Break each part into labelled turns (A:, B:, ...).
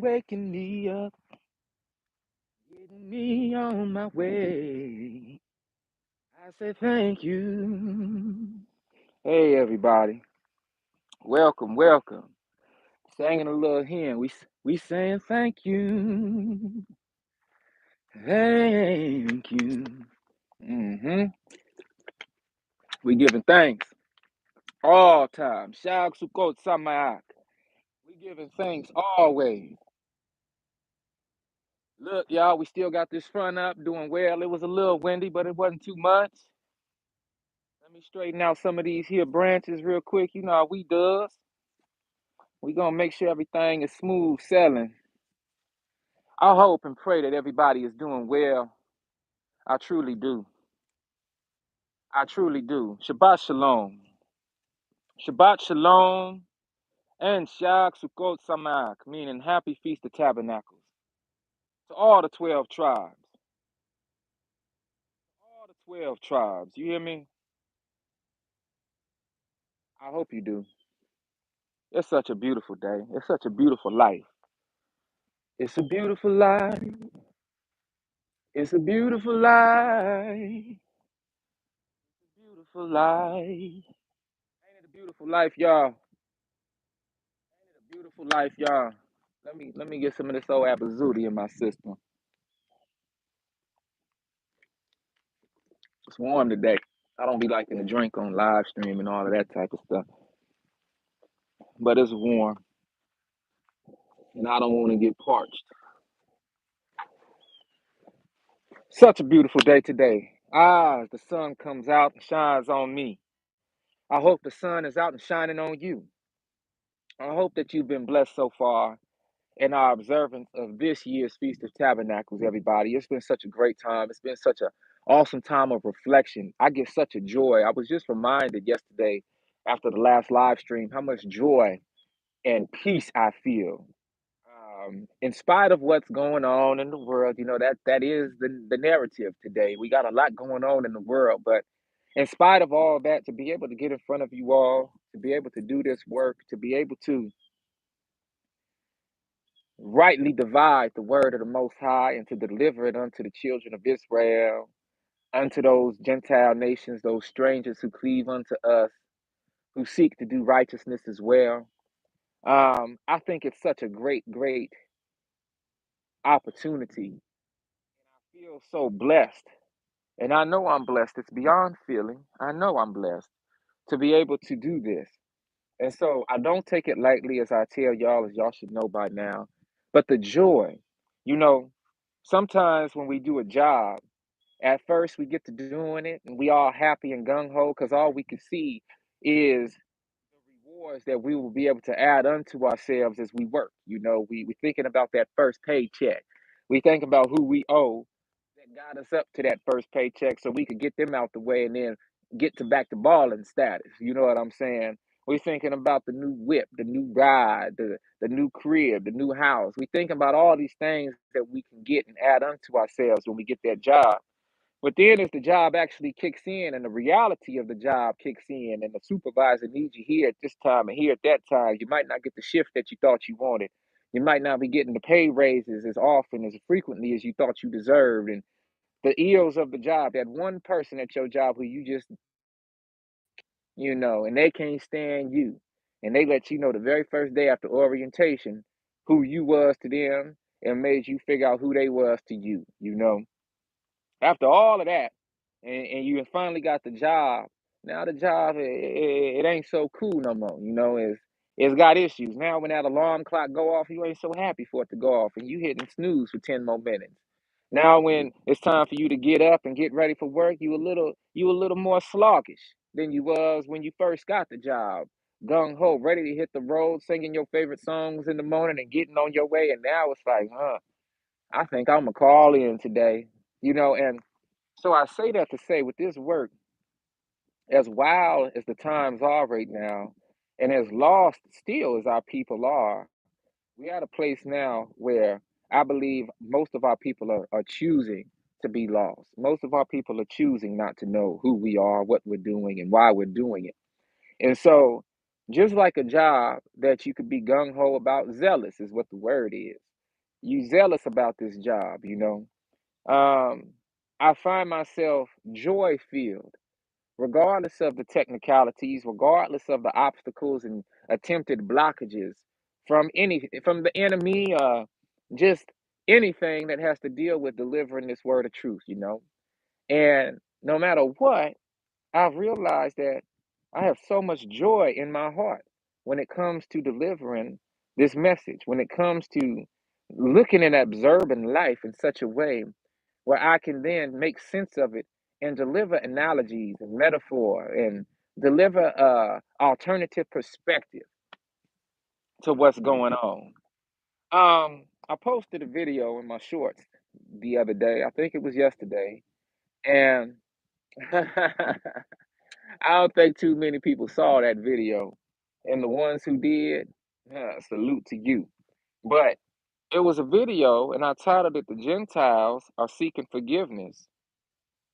A: waking me up, getting me on my way. I say thank you. Hey, everybody. Welcome, welcome. Singing a little hymn. We saying thank you. Thank you. Mm-hmm. We giving thanks all time. Shag Sukkot Samayak. We giving thanks always. Look, y'all, we still got this front up, doing well. It was a little windy, but it wasn't too much. Let me straighten out some of these here branches real quick. You know how we does. We gonna make sure everything is smooth sailing. I hope and pray that everybody is doing well. I truly do. I truly do. Shabbat Shalom. Shabbat Shalom and Shag Sukkot Samak, meaning Happy Feast of Tabernacles. To all the 12 tribes. All the 12 tribes. You hear me? I hope you do. It's such a beautiful day. It's such a beautiful life. It's a beautiful life. It's a beautiful life. Beautiful life. Ain't it a beautiful life, y'all? Ain't it a beautiful life, y'all? Let me get some of this old Abazooty in my system. It's warm today. I don't be liking to drink on live stream and all of that type of stuff. But it's warm. And I don't want to get parched. Such a beautiful day today. The sun comes out and shines on me. I hope the sun is out and shining on you. I hope that you've been blessed so far in our observance of this year's Feast of Tabernacles, everybody. It's been such a great time. It's been such an awesome time of reflection. I get such a joy. I was just reminded yesterday after the last live stream how much joy and peace I feel. In spite of what's going on in the world, you know, that is the narrative today. We got a lot going on in the world, but in spite of all that, to be able to get in front of you all, to be able to do this work, to be able to rightly divide the word of the Most High and to deliver it unto the children of Israel, unto those Gentile nations, those strangers who cleave unto us, who seek to do righteousness as well. I think it's such a great, great opportunity. I feel so blessed. And I know I'm blessed. It's beyond feeling. I know I'm blessed to be able to do this. And so I don't take it lightly, as I tell y'all, as y'all should know by now. But the joy, you know, sometimes when we do a job, at first we get to doing it and we all happy and gung ho because all we can see is the rewards that we will be able to add unto ourselves as we work. You know, we thinking about that first paycheck. We think about who we owe that got us up to that first paycheck so we could get them out the way and then get to back to balling status. You know what I'm saying? We're thinking about the new whip, the new ride, the new crib, the new house. We thinking about all these things that we can get and add unto ourselves when we get that job. But then as the job actually kicks in and the reality of the job kicks in and the supervisor needs you here at this time and here at that time, you might not get the shift that you thought you wanted. You might not be getting the pay raises as often, as frequently as you thought you deserved. And the ills of the job, that one person at your job who you just, and they can't stand you. And they let you know the very first day after orientation who you was to them and made you figure out who they was to you. After all of that, and you finally got the job. Now the job it ain't so cool no more. It's got issues. Now when that alarm clock go off, you ain't so happy for it to go off, and you hitting snooze for 10 more minutes. Now when it's time for you to get up and get ready for work, you a little more sluggish than you was when you first got the job. Gung ho, ready to hit the road, singing your favorite songs in the morning and getting on your way. And now it's like, I think I'm gonna call in today. And so I say that to say with this work, as wild as the times are right now, and as lost still as our people are, we at a place now where I believe most of our people are choosing to be lost. Most of our people are choosing not to know who we are, what we're doing, and why we're doing it. And so Just like a job that you could be gung ho about, zealous is what the word is. You zealous about this job, you know. I find myself joy filled, regardless of the technicalities, regardless of the obstacles and attempted blockages from the enemy, just anything that has to deal with delivering this word of truth, you know. And no matter what, I've realized that I have so much joy in my heart when it comes to delivering this message, when it comes to looking and observing life in such a way where I can then make sense of it and deliver analogies and metaphor and deliver alternative perspective to what's going on. I posted a video in my shorts the other day. I think it was yesterday, and I don't think too many people saw that video, and the ones who did, salute to you. But it was a video, and I titled it "The Gentiles Are Seeking Forgiveness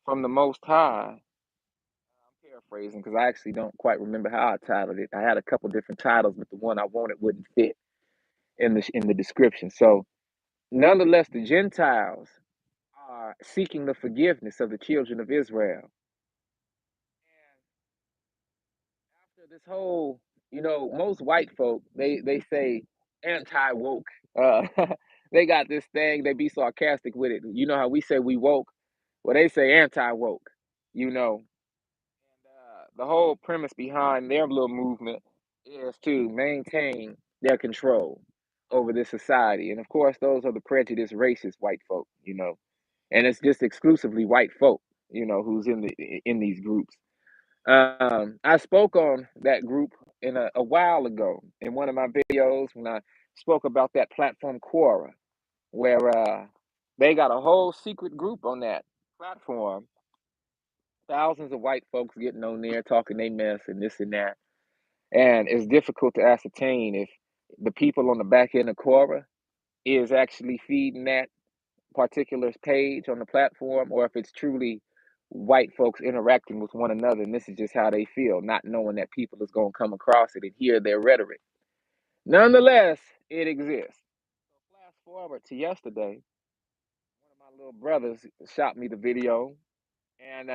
A: from the Most High." I'm paraphrasing because I actually don't quite remember how I titled it. I had a couple different titles, but the one I wanted wouldn't fit in the description. So, nonetheless, the Gentiles are seeking the forgiveness of the children of Israel. After this whole, most white folk, they say anti woke. Uh, they got this thing. They be sarcastic with it. You know how we say we woke? Well, they say anti woke. You know, the whole premise behind their little movement is to maintain their control over this society, and of course, those are the prejudiced, racist white folk. And it's just exclusively white folk. Who's in these groups. I spoke on that group in a while ago in one of my videos when I spoke about that platform Quora, where they got a whole secret group on that platform. Thousands of white folks getting on there talking they mess and this and that. And it's difficult to ascertain if the people on the back end of Quora is actually feeding that particular page on the platform, or if it's truly white folks interacting with one another, and this is just how they feel, not knowing that people is going to come across it and hear their rhetoric. Nonetheless, it exists. So fast forward to yesterday, one of my little brothers shot me the video, and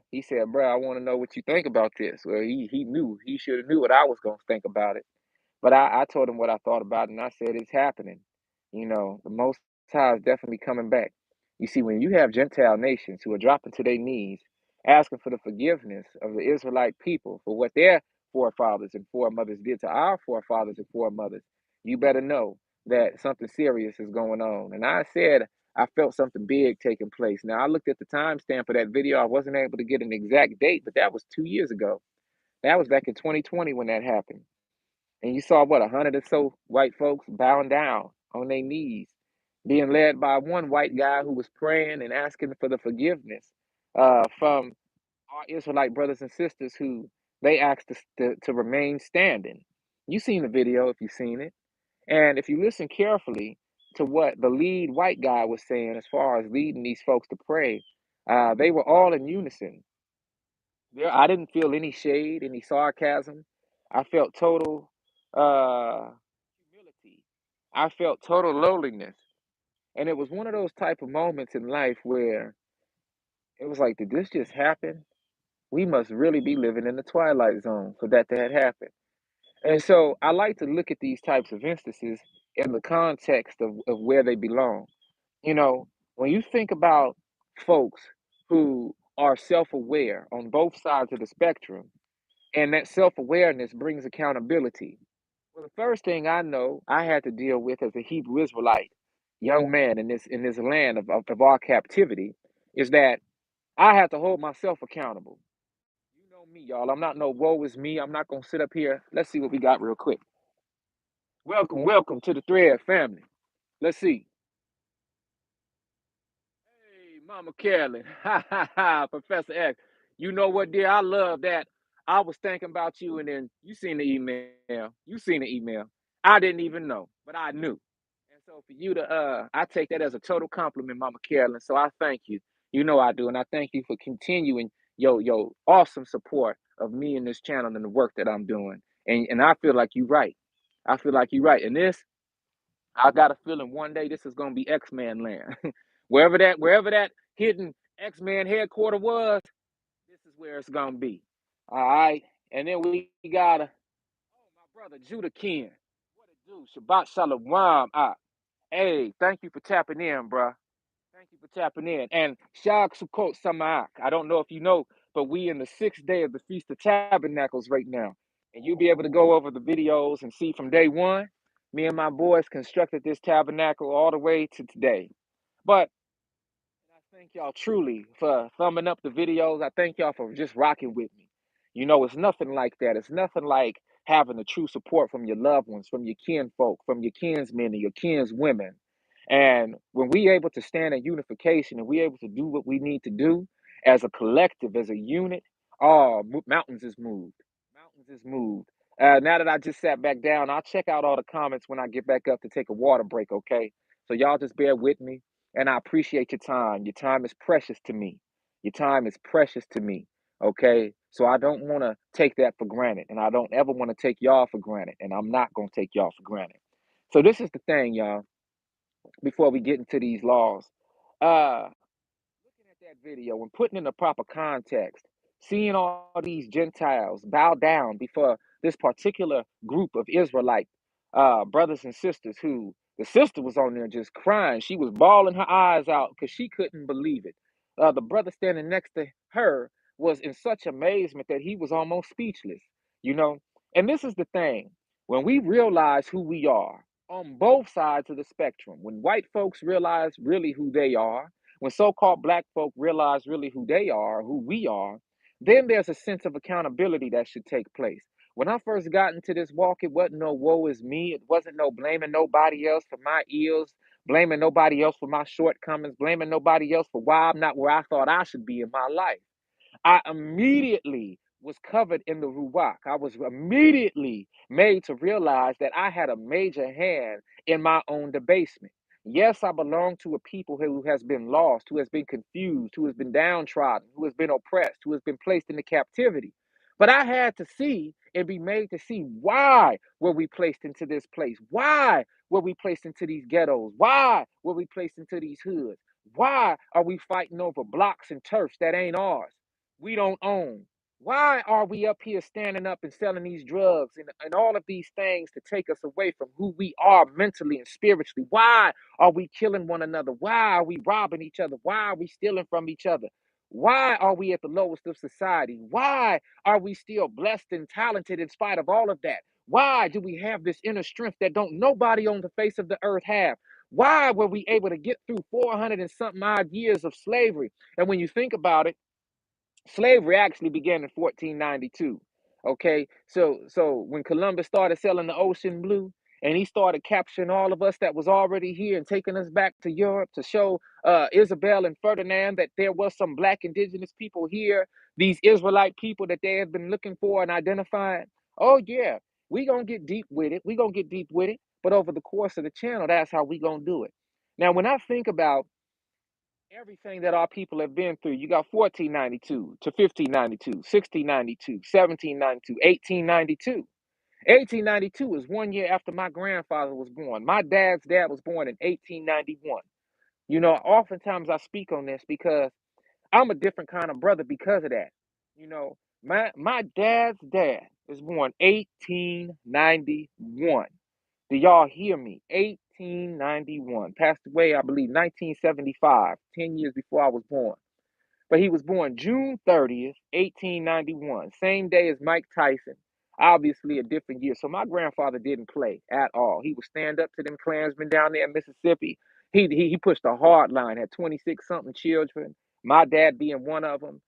A: he said, "Bro, I want to know what you think about this." Well, he knew, he should have knew what I was going to think about it. But I told him what I thought about it, and I said it's happening. The Most High is definitely coming back. You see, when you have Gentile nations who are dropping to their knees, asking for the forgiveness of the Israelite people for what their forefathers and foremothers did to our forefathers and foremothers, you better know that something serious is going on. And I said I felt something big taking place. Now, I looked at the timestamp of that video. I wasn't able to get an exact date, but that was 2 years ago. That was back in 2020 when that happened. And you saw what, 100 or so white folks bowing down on their knees, being led by one white guy who was praying and asking for the forgiveness from our Israelite brothers and sisters who they asked to remain standing. You've seen the video if you've seen it. And if you listen carefully to what the lead white guy was saying as far as leading these folks to pray, they were all in unison. I didn't feel any shade, any sarcasm. I felt total humility. I felt total lowliness. And it was one of those type of moments in life where it was like, did this just happen? We must really be living in the twilight zone for that to have happened. And so I like to look at these types of instances in the context of where they belong. When you think about folks who are self aware on both sides of the spectrum, and that self-awareness brings accountability. Well, the first thing I know I had to deal with as a Hebrew Israelite, young man in this land of our captivity, is that I had to hold myself accountable. You know me, y'all. I'm not no woe is me. I'm not gonna sit up here. Let's see what we got real quick. Welcome, welcome to the Thread family. Let's see. Hey, Mama Carolyn. Ha ha ha, Professor X. You know what, dear? I love that. I was thinking about you, and then you seen the email. You seen the email. I didn't even know, but I knew. And so for you to I take that as a total compliment, Mama Carolyn. So I thank you. You know I do, and I thank you for continuing your awesome support of me and this channel and the work that I'm doing. And I feel like you're right. I feel like you're right. And this, I got a feeling one day this is gonna be X-Men land. Wherever that hidden X-Men headquarter was, this is where it's gonna be. All right. And then we got my brother Judah Ken. What it do? Shabbat Shalom. Hey, thank you for tapping in, bruh. Thank you for tapping in. And Shag Sukkot Samaak. I don't know if you know, but we in the 6th day of the Feast of Tabernacles right now. And you'll be able to go over the videos and see from day one, me and my boys constructed this tabernacle all the way to today. But I thank y'all truly for thumbing up the videos. I thank y'all for just rocking with me. You know, it's nothing like that. It's nothing like having the true support from your loved ones, from your kinfolk, from your kinsmen and your kinswomen. And when we able to stand in unification and we able to do what we need to do as a collective, as a unit, mountains is moved. Mountains is moved. Now that I just sat back down, I'll check out all the comments when I get back up to take a water break, okay? So y'all just bear with me. And I appreciate your time. Your time is precious to me. Your time is precious to me. Okay. So I don't want to take that for granted. And I don't ever want to take y'all for granted. And I'm not going to take y'all for granted. So this is the thing, y'all, before we get into these laws. Looking at that video and putting in the proper context, seeing all these Gentiles bow down before this particular group of Israelite brothers and sisters, who the sister was on there just crying. She was bawling her eyes out because she couldn't believe it. The brother standing next to her was in such amazement that he was almost speechless, you know. And this is the thing: when we realize who we are on both sides of the spectrum, when white folks realize really who they are, when so-called black folk realize really who they are, who we are, then there's a sense of accountability that should take place. When I first got into this walk, it wasn't no woe is me. It wasn't no blaming nobody else for my ills, blaming nobody else for my shortcomings, blaming nobody else for why I'm not where I thought I should be in my life. I immediately was covered in the Ruach. I was immediately made to realize that I had a major hand in my own debasement. Yes, I belong to a people who has been lost, who has been confused, who has been downtrodden, who has been oppressed, who has been placed into captivity. But I had to see and be made to see why were we placed into this place? Why were we placed into these ghettos? Why were we placed into these hoods? Why are we fighting over blocks and turfs that ain't ours? We don't own. Why are we up here standing up and selling these drugs and all of these things to take us away from who we are mentally and spiritually? Why are we killing one another? Why are we robbing each other? Why are we stealing from each other? Why are we at the lowest of society? Why are we still blessed and talented in spite of all of that? Why do we have this inner strength that don't nobody on the face of the earth have? Why were we able to get through 400 and something odd years of slavery? And when you think about it, slavery actually began in 1492. Okay, so when Columbus started selling the ocean blue and he started capturing all of us that was already here and taking us back to Europe to show Isabel and Ferdinand that there was some black indigenous people here, these Israelite people that they had been looking for and identifying. Oh yeah, we gonna get deep with it. We gonna get deep with it. But over the course of the channel, that's how we gonna do it. Now, when I think about everything that our people have been through, you got 1492 to 1592, 1692, 1792, 1892. 1892 is 1 year after my grandfather was born. My dad's dad was born in 1891. You know, oftentimes I speak on this because I'm a different kind of brother because of that. You know, my dad's dad was born 1891. Do y'all hear me? 1891. Passed away, I believe, 1975, 10 years before I was born. But he was born June 30th, 1891, same day as Mike Tyson. Obviously, a different year. So my grandfather didn't play at all. He would stand up to them Klansmen down there in Mississippi. He pushed a hard line, had 26 something children, my dad being one of them.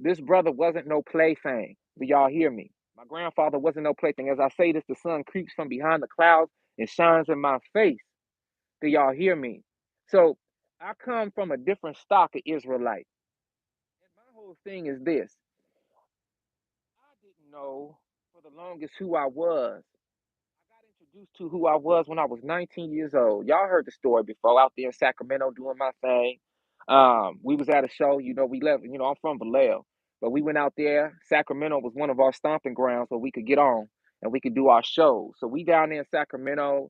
A: This brother wasn't no plaything. Do y'all hear me? My grandfather wasn't no plaything. As I say this, the sun creeps from behind the clouds and shines in my face. Do y'all hear me? So I come from a different stock of Israelite. And my whole thing is this: I didn't know for the longest who I was. I got introduced to who I was when I was 19 years old. Y'all heard the story before, out there in Sacramento doing my thing. We was at a show, you know, we left, you know, I'm from Vallejo. But we went out there. Sacramento was one of our stomping grounds where we could get on and we could do our shows. So we down there in Sacramento,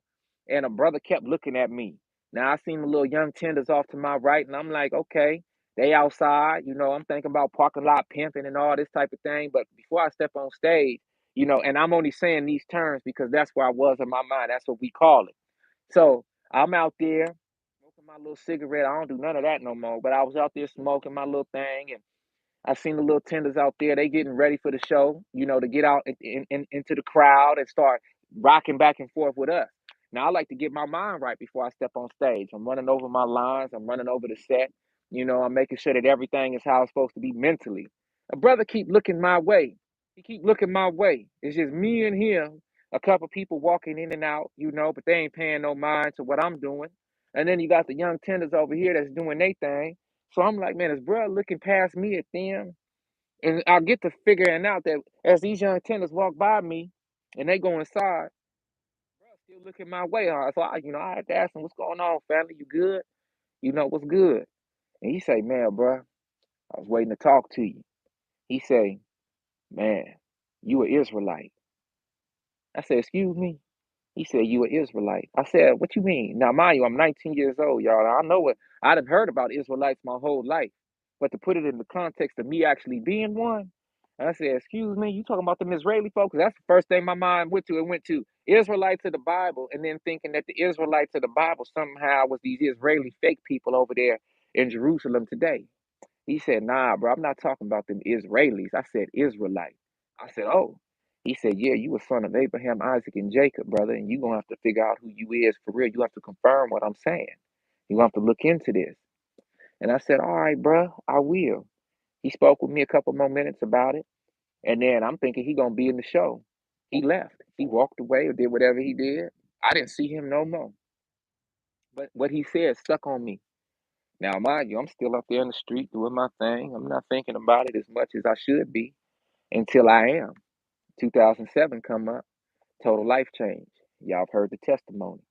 A: and a brother kept looking at me. Now I seen the little young tenders off to my right, and I'm like, okay, they outside. I'm thinking about parking lot pimping and all this type of thing. But before I step on stage, and I'm only saying these terms because that's where I was in my mind. That's what we call it. So I'm out there smoking my little cigarette. I don't do none of that no more. But I was out there smoking my little thing, and I seen the little tenders out there. They getting ready for the show, to get out into the crowd and start rocking back and forth with us. Now, I like to get my mind right before I step on stage. I'm running over my lines. I'm running over the set. I'm making sure that everything is how it's supposed to be mentally. A brother keep looking my way. He keep looking my way. It's just me and him, a couple people walking in and out, but they ain't paying no mind to what I'm doing. And then you got the young tenders over here that's doing their thing. So I'm like, man, is bro looking past me at them? And I get to figuring out that as these young tenders walk by me and they go inside, bro still looking my way. So I had to ask him, what's going on, family? You good? What's good? And he say, man, bro, I was waiting to talk to you. He say, man, you an Israelite. I said, excuse me? He said, you an Israelite. I said, what you mean? Now, mind you, I'm 19 years old, y'all. I know what I done heard about Israelites my whole life. But to put it in the context of me actually being one, and I said, excuse me, you talking about them Israeli folks? That's the first thing my mind went to. It went to Israelites of the Bible, and then thinking that the Israelites of the Bible somehow was these Israeli fake people over there in Jerusalem today. He said, nah, bro, I'm not talking about them Israelis. I said Israelites. I said, oh. He said, yeah, you a son of Abraham, Isaac, and Jacob, brother, and you going to have to figure out who you is for real. You have to confirm what I'm saying. You have to look into this. And I said, all right, bro, I will. He spoke with me a couple more minutes about it, and then I'm thinking he going to be in the show. He left. He walked away or did whatever he did. I didn't see him no more. But what he said stuck on me. Now, mind you, I'm still up there in the street doing my thing. I'm not thinking about it as much as I should be until I am. 2007 come up. Total life change. Y'all have heard the testimony.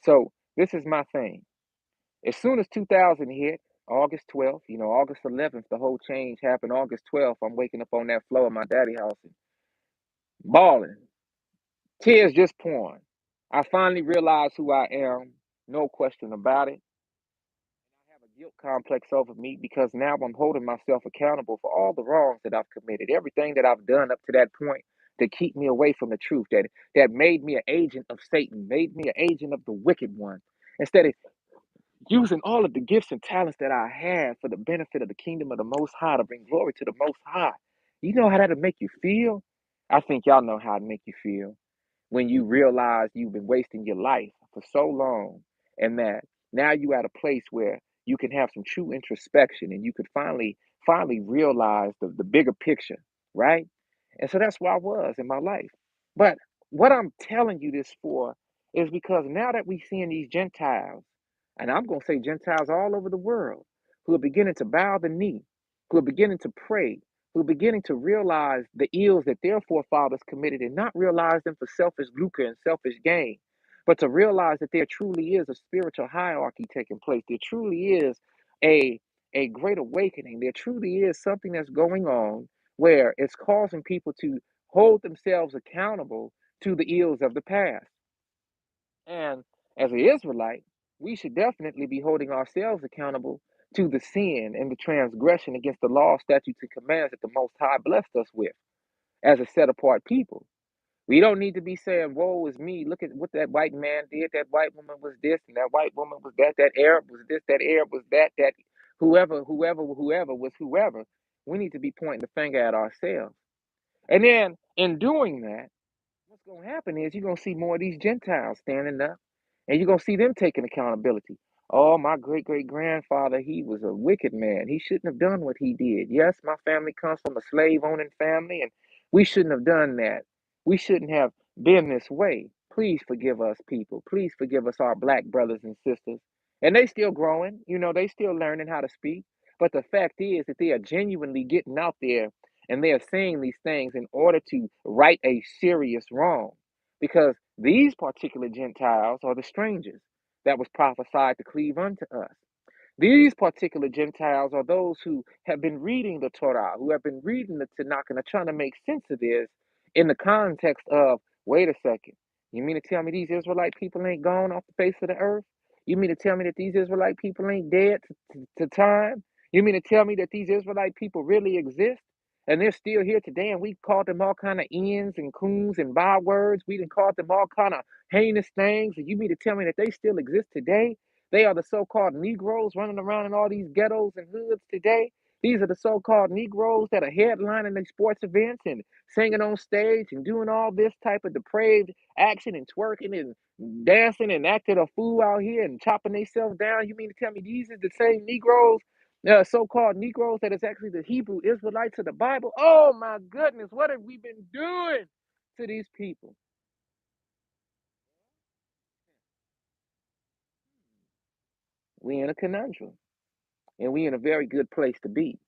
A: So this is my thing. As soon as 2000 hit, August 12th, August 11th, the whole change happened. August 12th, I'm waking up on that floor of my daddy's house and bawling, tears just pouring. I finally realized who I am, no question about it. I have a guilt complex over me because now I'm holding myself accountable for all the wrongs that I've committed, everything that I've done up to that point to keep me away from the truth, that made me an agent of Satan, made me an agent of the wicked one. Instead of using all of the gifts and talents that I had for the benefit of the kingdom of the Most High to bring glory to the Most High. You know how that'll make you feel? I think y'all know how it make you feel when you realize you've been wasting your life for so long and that now you at a place where you can have some true introspection and you could finally realize the bigger picture, right? And so that's where I was in my life. But what I'm telling you this for is because now that we seeing these Gentiles, and I'm going to say Gentiles all over the world, who are beginning to bow the knee, who are beginning to pray, who are beginning to realize the ills that their forefathers committed and not realize them for selfish lucre and selfish gain, but to realize that there truly is a spiritual hierarchy taking place. There truly is a, a great awakening. There truly is something that's going on where it's causing people to hold themselves accountable to the ills of the past. And as an Israelite, we should definitely be holding ourselves accountable to the sin and the transgression against the law, statutes, and commands that the Most High blessed us with as a set apart people. We don't need to be saying, woe is me. Look at what that white man did. That white woman was this, and that white woman was that. That Arab was this, that Arab was that. That whoever was whoever. We need to be pointing the finger at ourselves. And then in doing that, what's going to happen is you're going to see more of these Gentiles standing up and you're going to see them taking accountability. Oh, my great great grandfather, he was a wicked man. He shouldn't have done what he did. Yes, my family comes from a slave owning family, and we shouldn't have done that. We shouldn't have been this way. Please forgive us, people. Please forgive us, our black brothers and sisters. And they still growing, they still learning how to speak. But the fact is that they are genuinely getting out there and they are saying these things in order to right a serious wrong. Because these particular Gentiles are the strangers that was prophesied to cleave unto us. These particular Gentiles are those who have been reading the Torah, who have been reading the Tanakh, and are trying to make sense of this in the context of, wait a second, you mean to tell me these Israelite people ain't gone off the face of the earth? You mean to tell me that these Israelite people ain't dead to time? You mean to tell me that these Israelite people really exist? And they're still here today, and we called them all kind of ends and coons and bywords. We done called them all kind of heinous things. And you mean to tell me that they still exist today? They are the so-called Negroes running around in all these ghettos and hoods today. These are the so-called Negroes that are headlining these sports events and singing on stage and doing all this type of depraved action and twerking and dancing and acting a fool out here and chopping themselves down. You mean to tell me these are the same Negroes, so-called Negroes, that is actually the Hebrew Israelites of the Bible? Oh my goodness, what have we been doing to these people? We in a conundrum, and we in a very good place to be.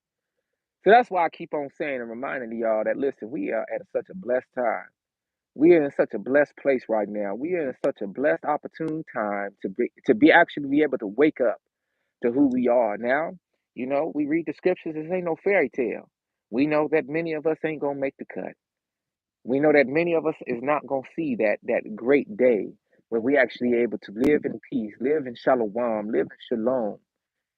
A: So that's why I keep on saying and reminding y'all that, listen, we are at such a blessed time. We are in such a blessed place right now. We are in such a blessed, opportune time to be actually be able to wake up to who we are now. We read the scriptures. This ain't no fairy tale. We know that many of us ain't gonna make the cut. We know that many of us is not gonna see that great day where we actually able to live in peace, live in shalom, live in shalom,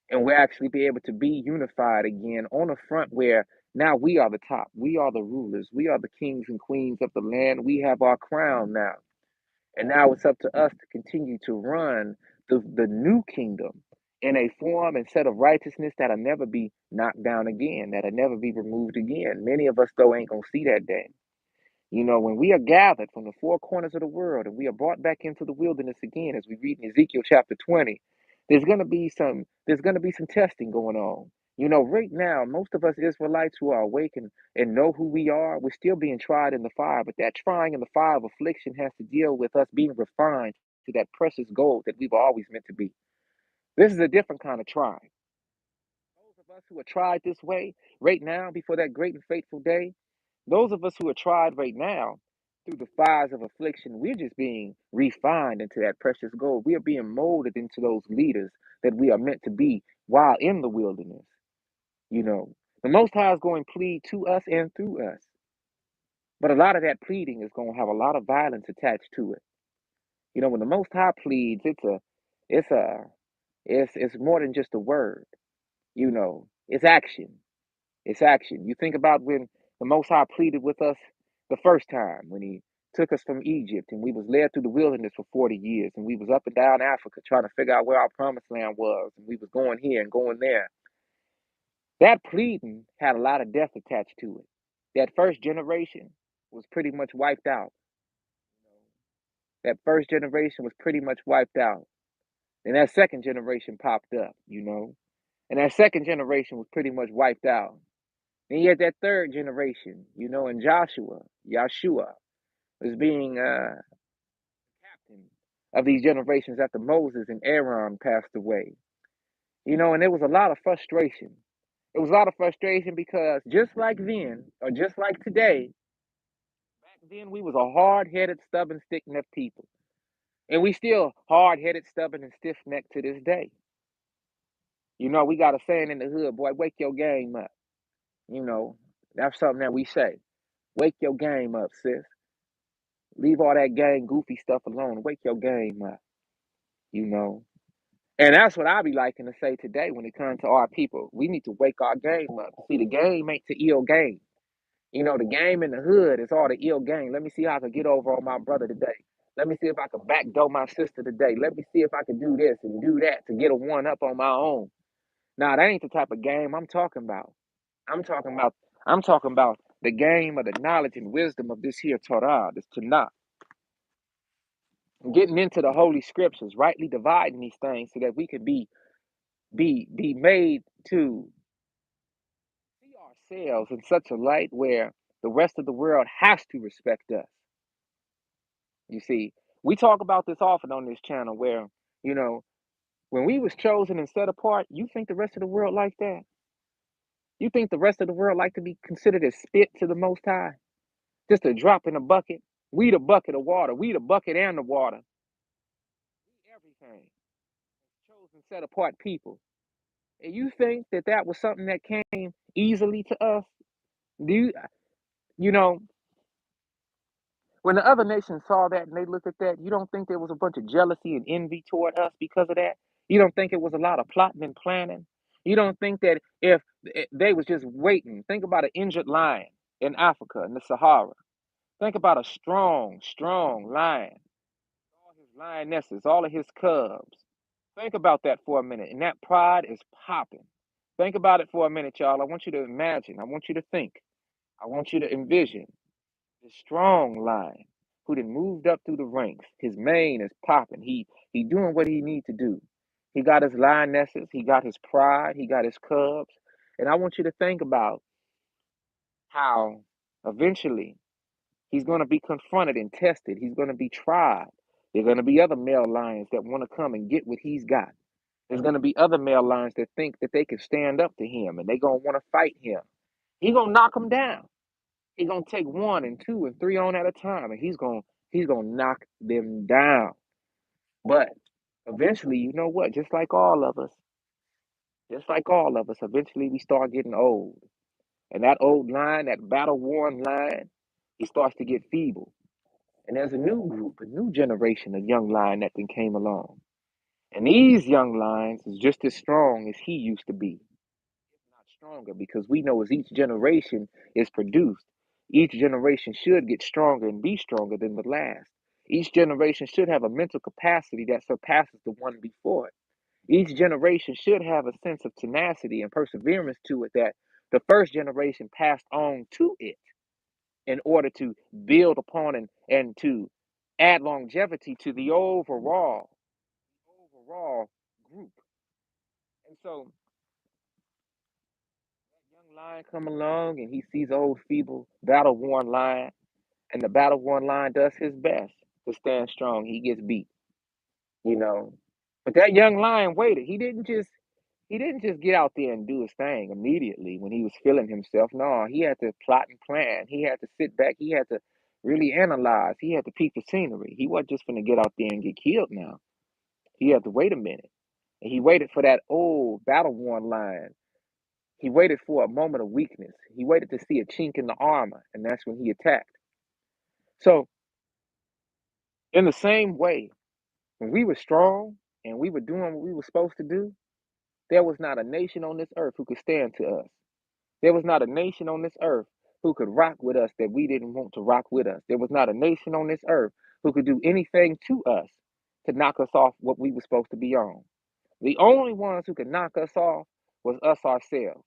A: and we'll actually be able to be unified again on a front where now we are the top, we are the rulers, we are the kings and queens of the land, we have our crown now. And now it's up to us to continue to run the new kingdom in a form and set of righteousness that'll never be knocked down again, that'll never be removed again. Many of us, though, ain't gonna see that day. When we are gathered from the four corners of the world and we are brought back into the wilderness again, as we read in Ezekiel chapter 20, there's gonna be some testing going on. Right now, most of us Israelites who are awake and know who we are, we're still being tried in the fire, but that trying in the fire of affliction has to deal with us being refined to that precious gold that we were always meant to be. This is a different kind of trying. Those of us who are tried this way right now before that great and fateful day, those of us who are tried right now through the fires of affliction, we're just being refined into that precious gold. We are being molded into those leaders that we are meant to be while in the wilderness. You know, the Most High is going to plead to us and through us, but a lot of that pleading is going to have a lot of violence attached to it. When the Most High pleads, it's a, it's more than just a word. It's action. It's action. You think about when the Most High pleaded with us the first time, when He took us from Egypt and we was led through the wilderness for 40 years, and we was up and down Africa trying to figure out where our promised land was, and we was going here and going there. That pleading had a lot of death attached to it. That first generation was pretty much wiped out. That first generation was pretty much wiped out. And that second generation popped up. And that second generation was pretty much wiped out. Then you had that third generation, and Yahshua was being captain of these generations after Moses and Aaron passed away. And there was a lot of frustration. It was a lot of frustration because just like then, or just like today, back then we was a hard-headed, stubborn, stiff-necked people. And we still hard-headed, stubborn, and stiff-necked to this day. We got a saying in the hood, boy, wake your game up. You know, that's something that we say. Wake your game up, sis. Leave all that gang goofy stuff alone. Wake your game up, you know. And that's what I be liking to say today when it comes to our people. We need to wake our game up. See, the game ain't the ill game. The game in the hood is all the ill game. Let me see how I can get over on my brother today. Let me see if I can backdoor my sister today. Let me see if I can do this and do that to get a one up on my own. Now, that ain't the type of game I'm talking about. I'm talking about I'm talking about the game of the knowledge and wisdom of this here Torah, this Tanakh. Getting into the holy scriptures, rightly dividing these things so that we can be made to see ourselves in such a light where the rest of the world has to respect us. You see, we talk about this often on this channel where, you know, when we was chosen and set apart, you think the rest of the world like that? You think the rest of the world like to be considered as spit to the Most High? Just a drop in a bucket? We the bucket of water. We the bucket and the water. We everything. Chosen, set apart people. And you think that that was something that came easily to us? Do you, you know, when the other nations saw that and they looked at that, you don't think there was a bunch of jealousy and envy toward us because of that? You don't think it was a lot of plotting and planning? You don't think that if they was just waiting, think about an injured lion in Africa, in the Sahara. Think about a strong, strong lion, all his lionesses, all of his cubs. Think about that for a minute. And that pride is popping. Think about it for a minute, y'all. I want you to imagine. I want you to think. I want you to envision the strong lion who then moved up through the ranks. His mane is popping. He doing what he need to do. He got his lionesses. He got his pride. He got his cubs. And I want you to think about how eventually he's going to be confronted and tested. He's going to be tried. There are going to be other male lions that want to come and get what he's got. There's going to be other male lions that think that they can stand up to him and they're going to want to fight him. He's going to knock them down. He's going to take one and two and three on at a time and he's going to knock them down. But eventually, you know what? Just like all of us, eventually we start getting old. And that old lion, that battle worn lion, he starts to get feeble. And there's a new group, a new generation of young lion that then came along. And these young lions is just as strong as he used to be, if not stronger, because we know as each generation is produced, each generation should get stronger and be stronger than the last. Each generation should have a mental capacity that surpasses the one before it. Each generation should have a sense of tenacity and perseverance to it that the first generation passed on to it in order to build upon and to add longevity to the overall group. And so that young lion come along and he sees old feeble battle worn lion, and the battle worn lion does his best to stand strong. He gets beat, you know. But that young lion waited. He didn't just get out there and do his thing immediately when he was feeling himself. No, he had to plot and plan. He had to sit back. He had to really analyze. He had to peep the scenery. He wasn't just gonna get out there and get killed now. He had to wait a minute. And he waited for that old battle worn lion. He waited for a moment of weakness. He waited to see a chink in the armor, and that's when he attacked. So, in the same way, when we were strong and we were doing what we were supposed to do, there was not a nation on this earth who could stand to us. There was not a nation on this earth who could rock with us that we didn't want to rock with us. There was not a nation on this earth who could do anything to us to knock us off what we were supposed to be on. The only ones who could knock us off was us ourselves.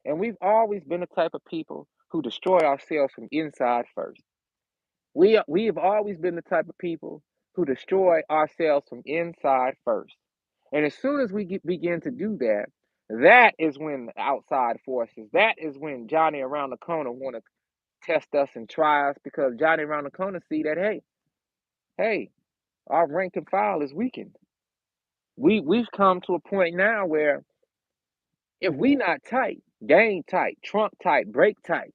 A: And we've always been the type of people who destroy ourselves from inside first. We have always been the type of people who destroy ourselves from inside first. And as soon as begin to do that, that is when the outside forces, that is when Johnny around the corner want to test us and try us because Johnny around the corner see that, hey, our rank and file is weakened. We've come to a point now where if we not tight, game tight, trunk tight, brake tight,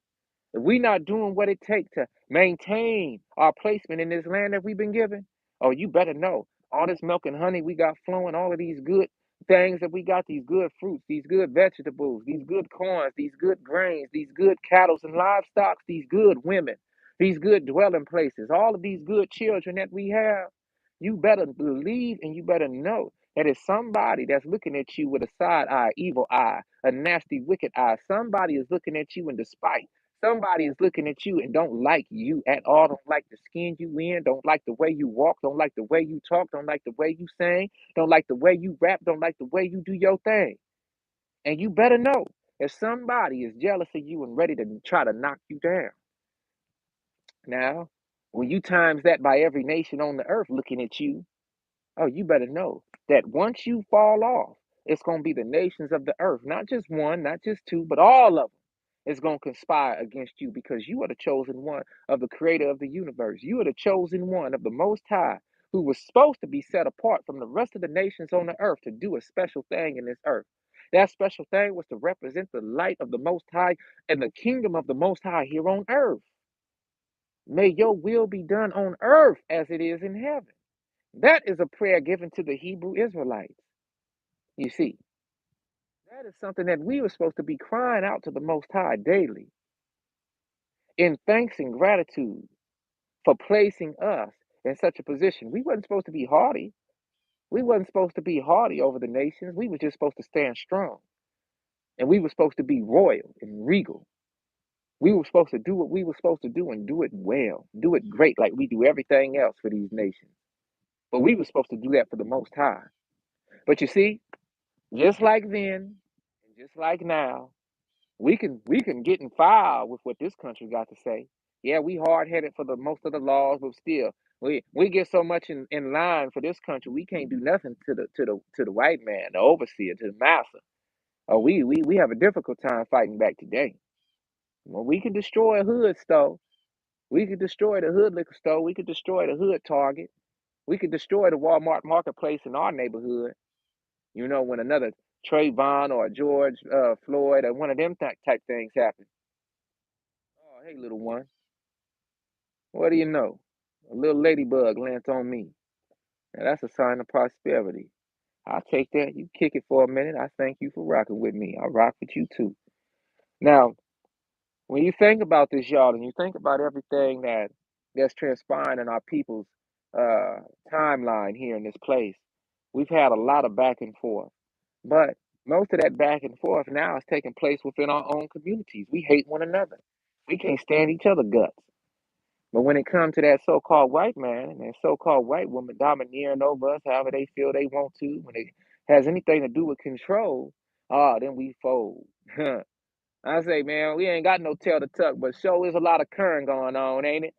A: if we not doing what it takes to maintain our placement in this land that we've been given, oh, you better know all this milk and honey we got flowing, all of these good things that we got, these good fruits, these good vegetables, these good corns, these good grains, these good cattle and livestock, these good women, these good dwelling places, all of these good children that we have, you better believe and you better know that it's somebody that's looking at you with a side eye, evil eye, a nasty, wicked eye. Somebody is looking at you in despite. Somebody is looking at you and don't like you at all, don't like the skin you in, don't like the way you walk, don't like the way you talk, don't like the way you sing, don't like the way you rap, don't like the way you do your thing. And you better know if somebody is jealous of you and ready to try to knock you down. Now, when you times that by every nation on the earth looking at you, oh, you better know that once you fall off, it's going to be the nations of the earth, not just one, not just two, but all of them is going to conspire against you because you are the chosen one of the creator of the universe. You are the chosen one of the Most High who was supposed to be set apart from the rest of the nations on the earth to do a special thing in this earth. That special thing was to represent the light of the Most High and the kingdom of the Most High here on earth. May your will be done on earth as it is in heaven. That is a prayer given to the Hebrew Israelites. You see, That is something that we were supposed to be crying out to the Most High daily in thanks and gratitude for placing us in such a position. We wasn't supposed to be haughty. We wasn't supposed to be haughty over the nations. We were just supposed to stand strong. And we were supposed to be royal and regal. We were supposed to do what we were supposed to do and do it well, do it great like we do everything else for these nations. But we were supposed to do that for the Most High. But you see, just like then, and just like now, we can get in file with what this country got to say. Yeah, we hard headed for the most of the laws, but still, we get so much in line for this country, we can't do nothing to the white man, the overseer, to the master. Oh, we have a difficult time fighting back today. Well, we can destroy a hood store. We could destroy the hood liquor store. We could destroy the hood Target. We could destroy the Walmart marketplace in our neighborhood. You know, when another Trayvon or George Floyd or one of them type things happen. Oh, hey, little one. What do you know? A little ladybug lands on me. Now, that's a sign of prosperity. I'll take that. You kick it for a minute. I thank you for rocking with me. I rock with you too. Now, when you think about this, y'all, and you think about everything that's transpiring in our people's uh, timeline here in this place, we've had a lot of back and forth. But most of that back and forth now is taking place within our own communities. We hate one another. We can't stand each other guts. But when it comes to that so-called white man and that so-called white woman domineering over us, however they feel they want to, when it has anything to do with control, then we fold. I say, man, we ain't got no tail to tuck, but sure is a lot of current going on, ain't it?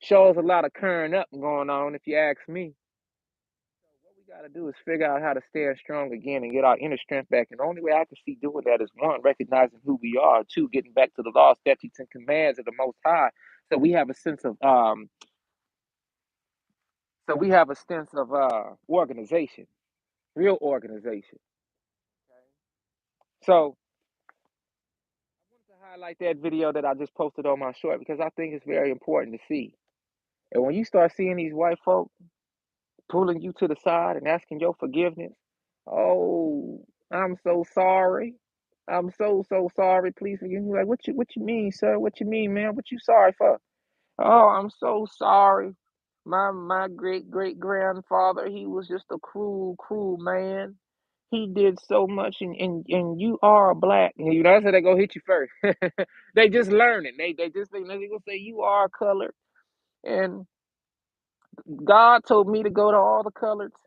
A: Sure is a lot of current up going on, if you ask me. What we got to do is figure out how to stand strong again and get our inner strength back. And the only way I can see doing that is one, recognizing who we are, two, getting back to the law, statutes, and commands of the Most High, so we have a sense of organization, real organization. So I wanted to highlight that video that I just posted on my short because I think it's very important to see. And when you start seeing these white folk pulling you to the side and asking your forgiveness, oh, I'm so sorry. I'm so sorry. Please forgive me. Like, what you mean, sir? What you mean, man? What you sorry for? Oh, I'm so sorry. My great grandfather, he was just a cruel man. He did so much, and you are black. And you know, that's how they go hit you first. They just learning. They gonna say you are colored, and God told me to go to all the coloreds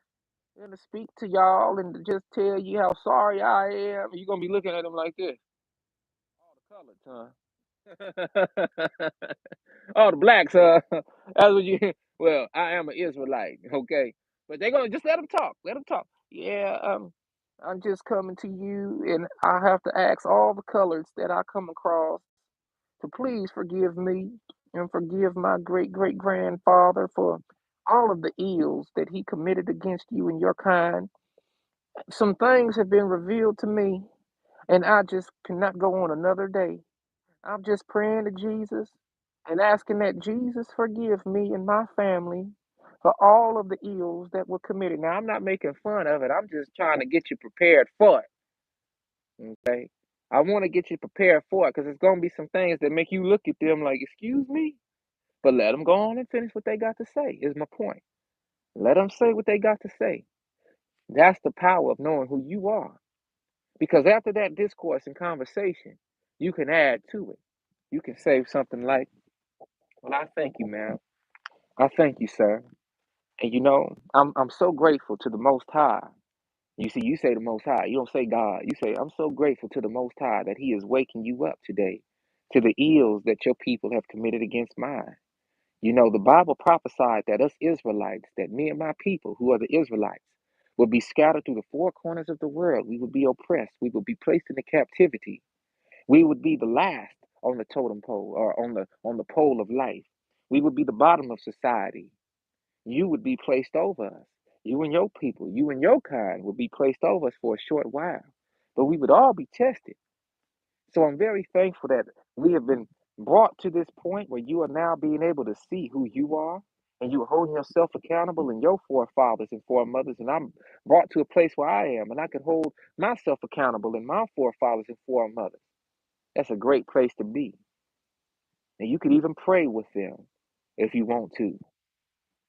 A: and to speak to y'all and to just tell you how sorry I am. You're gonna be looking at them like this. All the coloreds, huh? Oh, the blacks, that's what you. Well, I am an Israelite, okay, but they gonna just let them talk. Let them talk. Yeah, I'm just coming to you, and I have to ask all the colors that I come across to please forgive me and forgive my great grandfather for all of the ills that he committed against you and your kind. Some things have been revealed to me, and I just cannot go on another day. I'm just praying to Jesus and asking that Jesus forgive me and my family for all of the ills that were committed. Now, I'm not making fun of it. I'm just trying to get you prepared for it. Okay. I want to get you prepared for it because it's going to be some things that make you look at them like, excuse me, but let them go on and finish what they got to say, is my point. Let them say what they got to say. That's the power of knowing who you are. Because after that discourse and conversation, you can add to it. You can say something like, well, I thank you, ma'am. I thank you, sir. And you know, I'm so grateful to the Most High. You see, you say the Most High. You don't say God. You say, I'm so grateful to the Most High that He is waking you up today to the ills that your people have committed against mine. You know, the Bible prophesied that us Israelites, that me and my people, who are the Israelites, would be scattered through the four corners of the world. We would be oppressed. We would be placed into captivity. We would be the last on the totem pole or on the pole of life. We would be the bottom of society. You would be placed over us. You and your people, you and your kind would be placed over us for a short while. But we would all be tested. So I'm very thankful that we have been brought to this point where you are now being able to see who you are and you were holding yourself accountable and your forefathers and foremothers, and I'm brought to a place where I am, and I can hold myself accountable and my forefathers and foremothers. That's a great place to be. And you could even pray with them if you want to,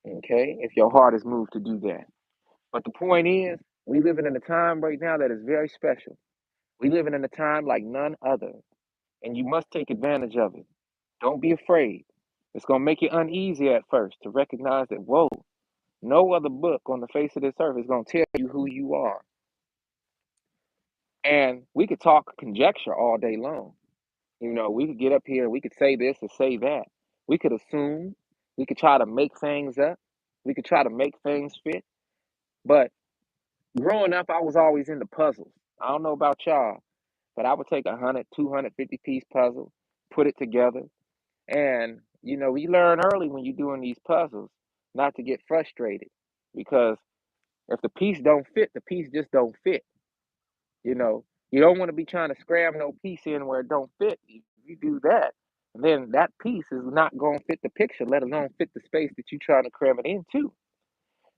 A: okay? If your heart is moved to do that. But the point is, we living in a time right now that is very special. We living in a time like none other, and you must take advantage of it. Don't be afraid. It's going to make you uneasy at first to recognize that, whoa, no other book on the face of this earth is going to tell you who you are. And we could talk conjecture all day long. We could get up here and we could say this or say that. We could assume. We could try to make things up. We could try to make things fit. But growing up, I was always into puzzles. I don't know about y'all, but I would take 100, 250-piece puzzle, put it together. And, we learn early when you're doing these puzzles not to get frustrated, because if the piece don't fit, the piece just don't fit. You know, you don't want to be trying to scram no piece in where it don't fit. If you do that, then that piece is not going to fit the picture, let alone fit the space that you're trying to cram it into.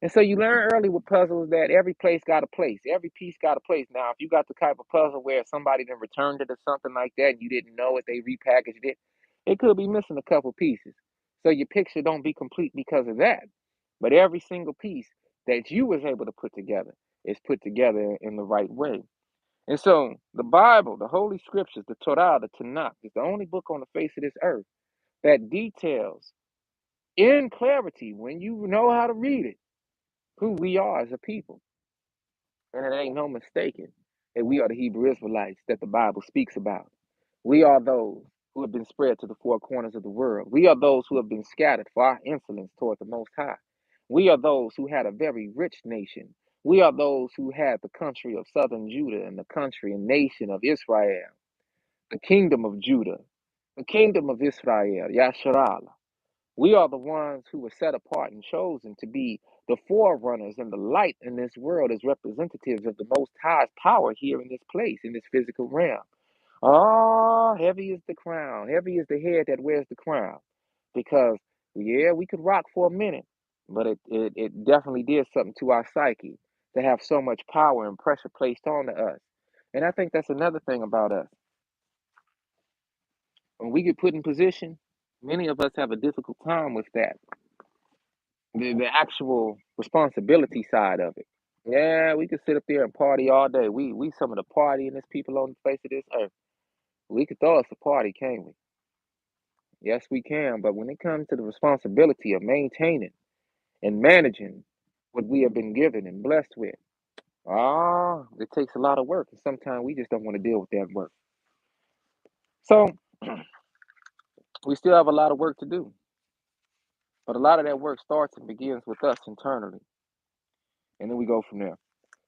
A: And so you learn early with puzzles that every place got a place, every piece got a place. Now, if you got the type of puzzle where somebody then returned it or something like that, and you didn't know it, they repackaged it, it could be missing a couple pieces. So your picture don't be complete because of that. But every single piece that you was able to put together is put together in the right way. And so the Bible, the Holy Scriptures, the Torah, the Tanakh, is the only book on the face of this earth that details in clarity, when you know how to read it, who we are as a people. And it ain't no mistaking that we are the Hebrew Israelites that the Bible speaks about. We are those who have been spread to the four corners of the world. We are those who have been scattered for our insolence toward the Most High. We are those who had a very rich nation. We are those who had the country of southern Judah and the country and nation of Israel, the kingdom of Judah, the kingdom of Israel, Yasharallah. We are the ones who were set apart and chosen to be the forerunners and the light in this world as representatives of the Most High's power here in this place, in this physical realm. Oh, heavy is the crown, heavy is the head that wears the crown. Because, yeah, we could rock for a minute, but it definitely did something to our psyche to have so much power and pressure placed onto us. And I think that's another thing about us. When we get put in position, many of us have a difficult time with that. The actual responsibility side of it. Yeah, we could sit up there and party all day. We some of the partyingest people on the face of this earth. We could throw us a party, can't we? Yes, we can. But when it comes to the responsibility of maintaining and managing what we have been given and blessed with, it takes a lot of work. And sometimes we just don't want to deal with that work. So we still have a lot of work to do. But a lot of that work starts and begins with us internally. And then we go from there.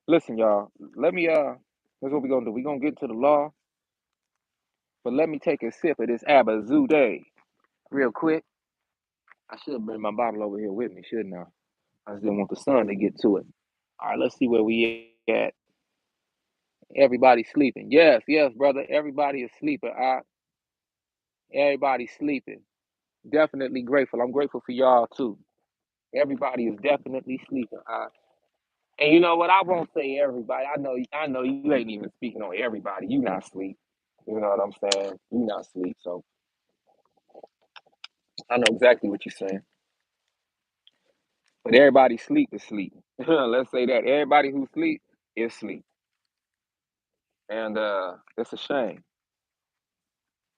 A: Listen, y'all, let me here's what we're gonna do. We're gonna get to the law, but let me take a sip of this Abazude real quick. I should bring my bottle over here with me, shouldn't I? I just didn't want the sun to get to it. All right, let's see where we at. Everybody's sleeping. Yes, yes, brother. Everybody is sleeping. Everybody's sleeping. Definitely grateful. I'm grateful for y'all too. Everybody is definitely sleeping. And you know what? I won't say everybody. I know you ain't even speaking on everybody. You not sleep. You know what I'm saying? You not sleep. So I know exactly what you're saying. But everybody sleep is sleep. Let's say that. Everybody who sleep is sleep. And it's a shame.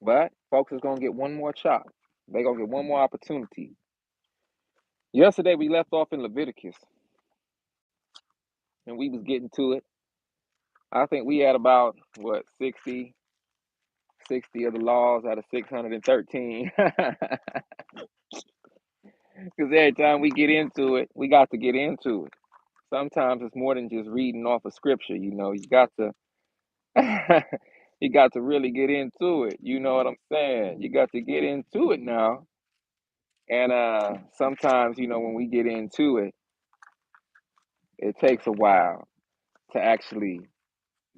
A: But folks is gonna get one more shot. They gonna get one more opportunity. Yesterday we left off in Leviticus and we was getting to it. I think we had about what 60 of the laws out of 613. Because every time we get into it, we got to get into it. Sometimes it's more than just reading off of scripture. You got to you got to really get into it. You know what I'm saying? You got to get into it now. And sometimes, when we get into it, it takes a while to actually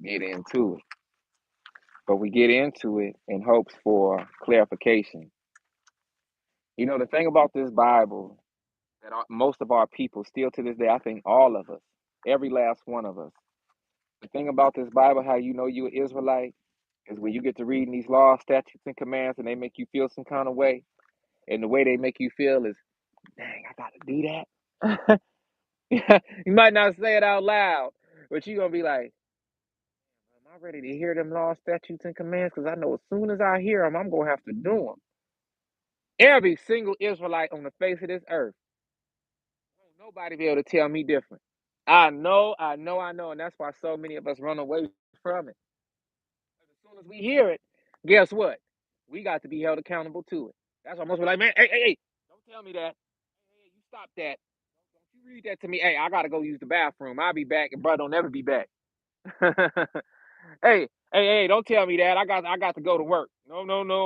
A: get into it. But we get into it in hopes for clarification. The thing about this Bible that most of our people still to this day, I think all of us, every last one of us. The thing about this Bible, how you know you're an Israelite, is when you get to reading these laws, statutes, and commands, and they make you feel some kind of way, and the way they make you feel is, dang, I gotta do that. You might not say it out loud, but you're gonna be like, am I ready to hear them laws, statutes, and commands? Because I know as soon as I hear them, I'm gonna have to do them. Every single Israelite on the face of this earth, won't nobody be able to tell me different. I know, and that's why so many of us run away from it. As soon as we hear it, guess what? We got to be held accountable to it. That's why most people are like, man, hey, don't tell me that. Hey, you stop that. Don't you read that to me. Hey, I gotta go use the bathroom. I'll be back, and bro, don't ever be back. Hey, don't tell me that. I got to go to work. No.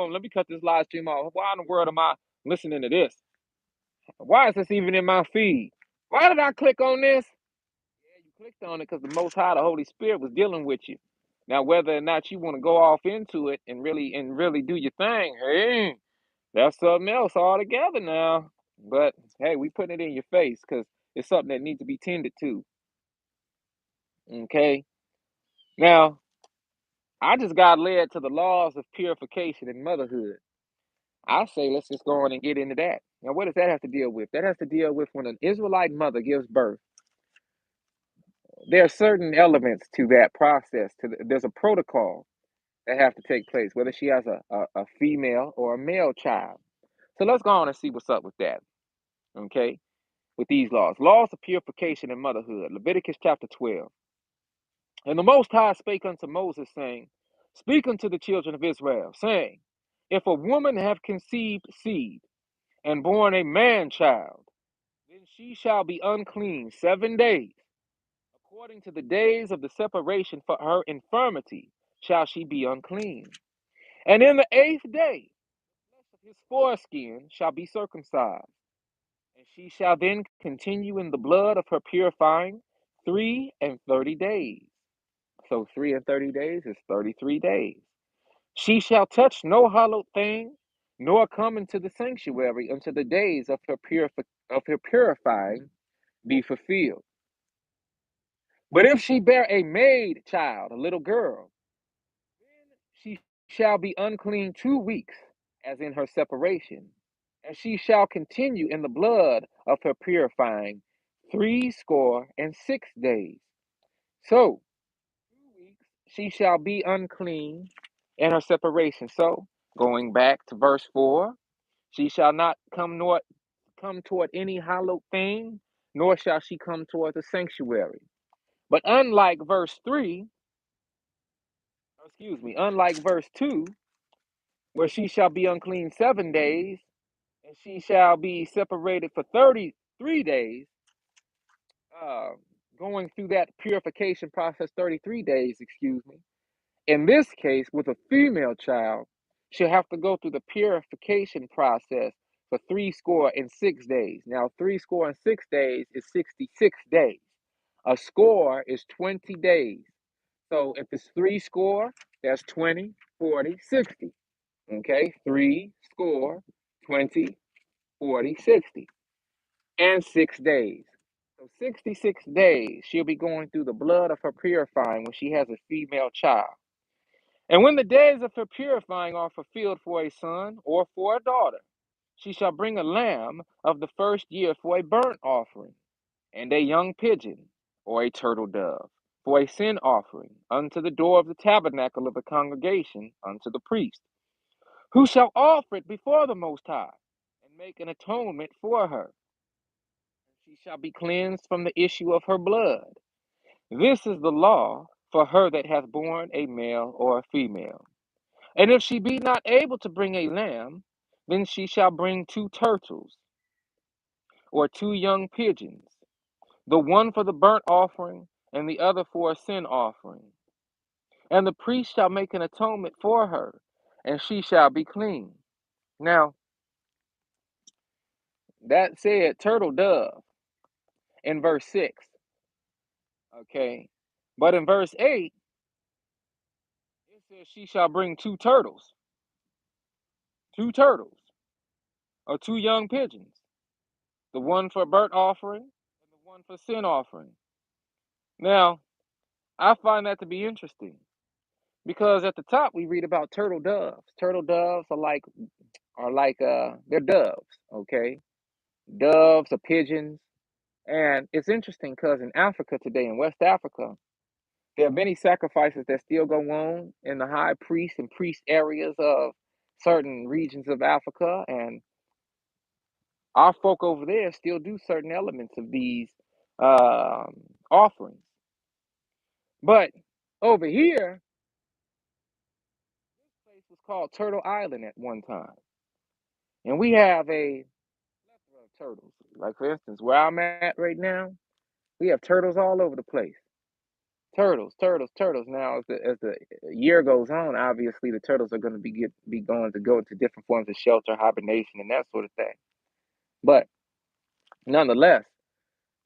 A: Let me cut this live stream off. Why in the world am I listening to this? Why is this even in my feed? Why did I click on this? Yeah, you clicked on it because the Most High, the Holy Spirit, was dealing with you. Now, whether or not you want to go off into it and really do your thing, hey, that's something else altogether now. But hey, we putting it in your face because it's something that needs to be tended to. Okay. Now, I just got led to the laws of purification and motherhood. I say let's just go on and get into that. Now, what does that have to deal with? That has to deal with when an Israelite mother gives birth. There are certain elements to that process. There's a protocol that have to take place, whether she has a female or a male child. So let's go on and see what's up with that. Okay, with these laws of purification and motherhood. Leviticus chapter 12. And the Most High spake unto Moses, saying, Speak unto the children of Israel, saying, If a woman have conceived seed and born a man child, then she shall be unclean 7 days. According to the days of the separation for her infirmity shall she be unclean. And in the 8th day, his foreskin shall be circumcised, and she shall then continue in the blood of her purifying 3 and 30 days. So 3 and 30 days is 33 days. She shall touch no hallowed thing, nor come into the sanctuary until the days of her purifying be fulfilled. But if she bear a maid child, a little girl, then she shall be unclean 2 weeks, as in her separation, and she shall continue in the blood of her purifying 66 days. So 2 weeks she shall be unclean in her separation. So going back to verse 4, she shall not come toward any hallowed thing, nor shall she come toward the sanctuary. But unlike verse 2, where she shall be unclean 7 days, and she shall be separated for 33 days, uh, going through that purification process 33 days, excuse me. In this case, with a female child, she'll have to go through the purification process for 66 days. Now, 66 days is 66 days. A score is 20 days. So if it's 60, that's 20, 40, 60. Okay, 60, 20, 40, 60, and 6 days. So 66 days she'll be going through the blood of her purifying when she has a female child. And when the days of her purifying are fulfilled for a son or for a daughter, she shall bring a lamb of the first year for a burnt offering, and a young pigeon or a turtle dove for a sin offering unto the door of the tabernacle of the congregation unto the priest, who shall offer it before the Most High, and make an atonement for her. She shall be cleansed from the issue of her blood. This is the law for her that hath borne a male or a female. And if she be not able to bring a lamb, then she shall bring 2 turtles or 2 young pigeons, the one for the burnt offering and the other for a sin offering. And the priest shall make an atonement for her, and she shall be clean. Now, that said turtle dove in verse 6. Okay. But in verse 8, it says she shall bring 2 turtles, or 2 young pigeons, the one for burnt offering and the one for sin offering. Now, I find that to be interesting because at the top we read about turtle doves. Turtle doves are like they're doves, okay? Doves are pigeons. And it's interesting because in Africa today, in West Africa, there are many sacrifices that still go on in the high priest and priest areas of certain regions of Africa. And our folk over there still do certain elements of these um, offerings. But over here, this place was called Turtle Island at one time. And we have a plethora of turtles. Like, for instance, where I'm at right now, we have turtles all over the place. Turtles, turtles, turtles. Now, as the year goes on, obviously the turtles are going to be going to go into different forms of shelter, hibernation, and that sort of thing. But nonetheless,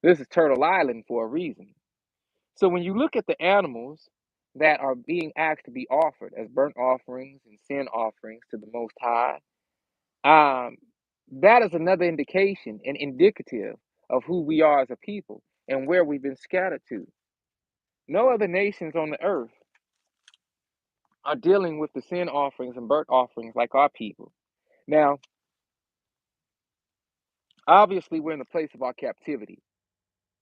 A: this is Turtle Island for a reason. So when you look at the animals that are being asked to be offered as burnt offerings and sin offerings to the Most High, um, that is another indication and indicative of who we are as a people and where we've been scattered to. No other nations on the earth are dealing with the sin offerings and burnt offerings like our people. Now, obviously, we're in the place of our captivity.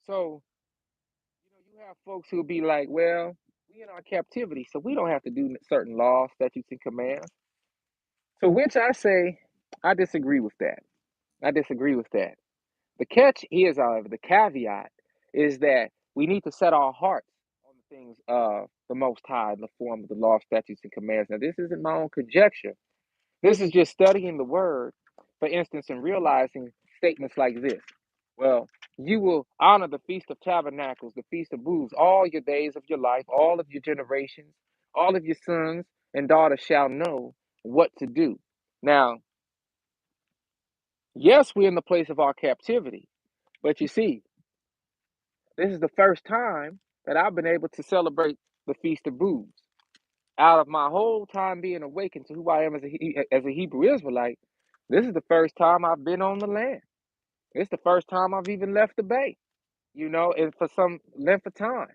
A: So, you have folks who'll be like, well, we in our captivity, so we don't have to do certain laws, statutes, and commands. To which I say, I disagree with that. I disagree with that. The catch is, however, the caveat is that we need to set our hearts on the things of the Most High in the form of the law, statutes, and commands. Now, this isn't my own conjecture. This is just studying the word, for instance, and realizing statements like this. Well, you will honor the Feast of Tabernacles, the Feast of Booths, all your days of your life, all of your generations, all of your sons and daughters shall know what to do. Now, yes, we're in the place of our captivity, but you see, this is the first time that I've been able to celebrate the Feast of Booths. Out of my whole time being awakened to who I am as a Hebrew Israelite, this is the first time I've been on the land. It's the first time I've even left the bay, and for some length of time,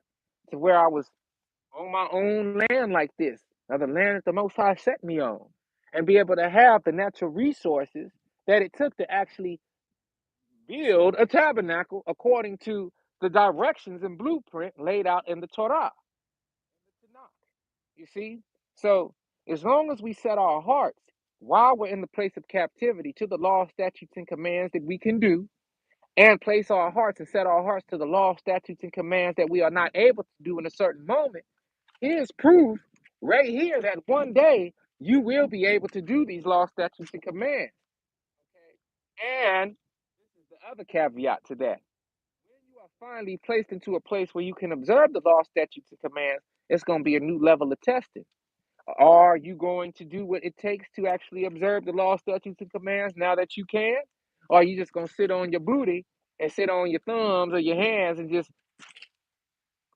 A: to where I was on my own land like this, now the land that the Most High set me on, and be able to have the natural resources that it took to actually build a tabernacle according to the directions and blueprint laid out in the Torah. You see? So, as long as we set our hearts while we're in the place of captivity to the law, statutes, and commands that we can do, and place our hearts and set our hearts to the law, statutes, and commands that we are not able to do in a certain moment, here's proof right here that one day you will be able to do these law, statutes, and commands. Okay? And this is the other caveat to that. When you are finally placed into a place where you can observe the law, statutes, and commands, it's going to be a new level of testing. Are you going to do what it takes to actually observe the law, statutes, and commands now that you can? Or are you just going to sit on your booty and sit on your thumbs or your hands and just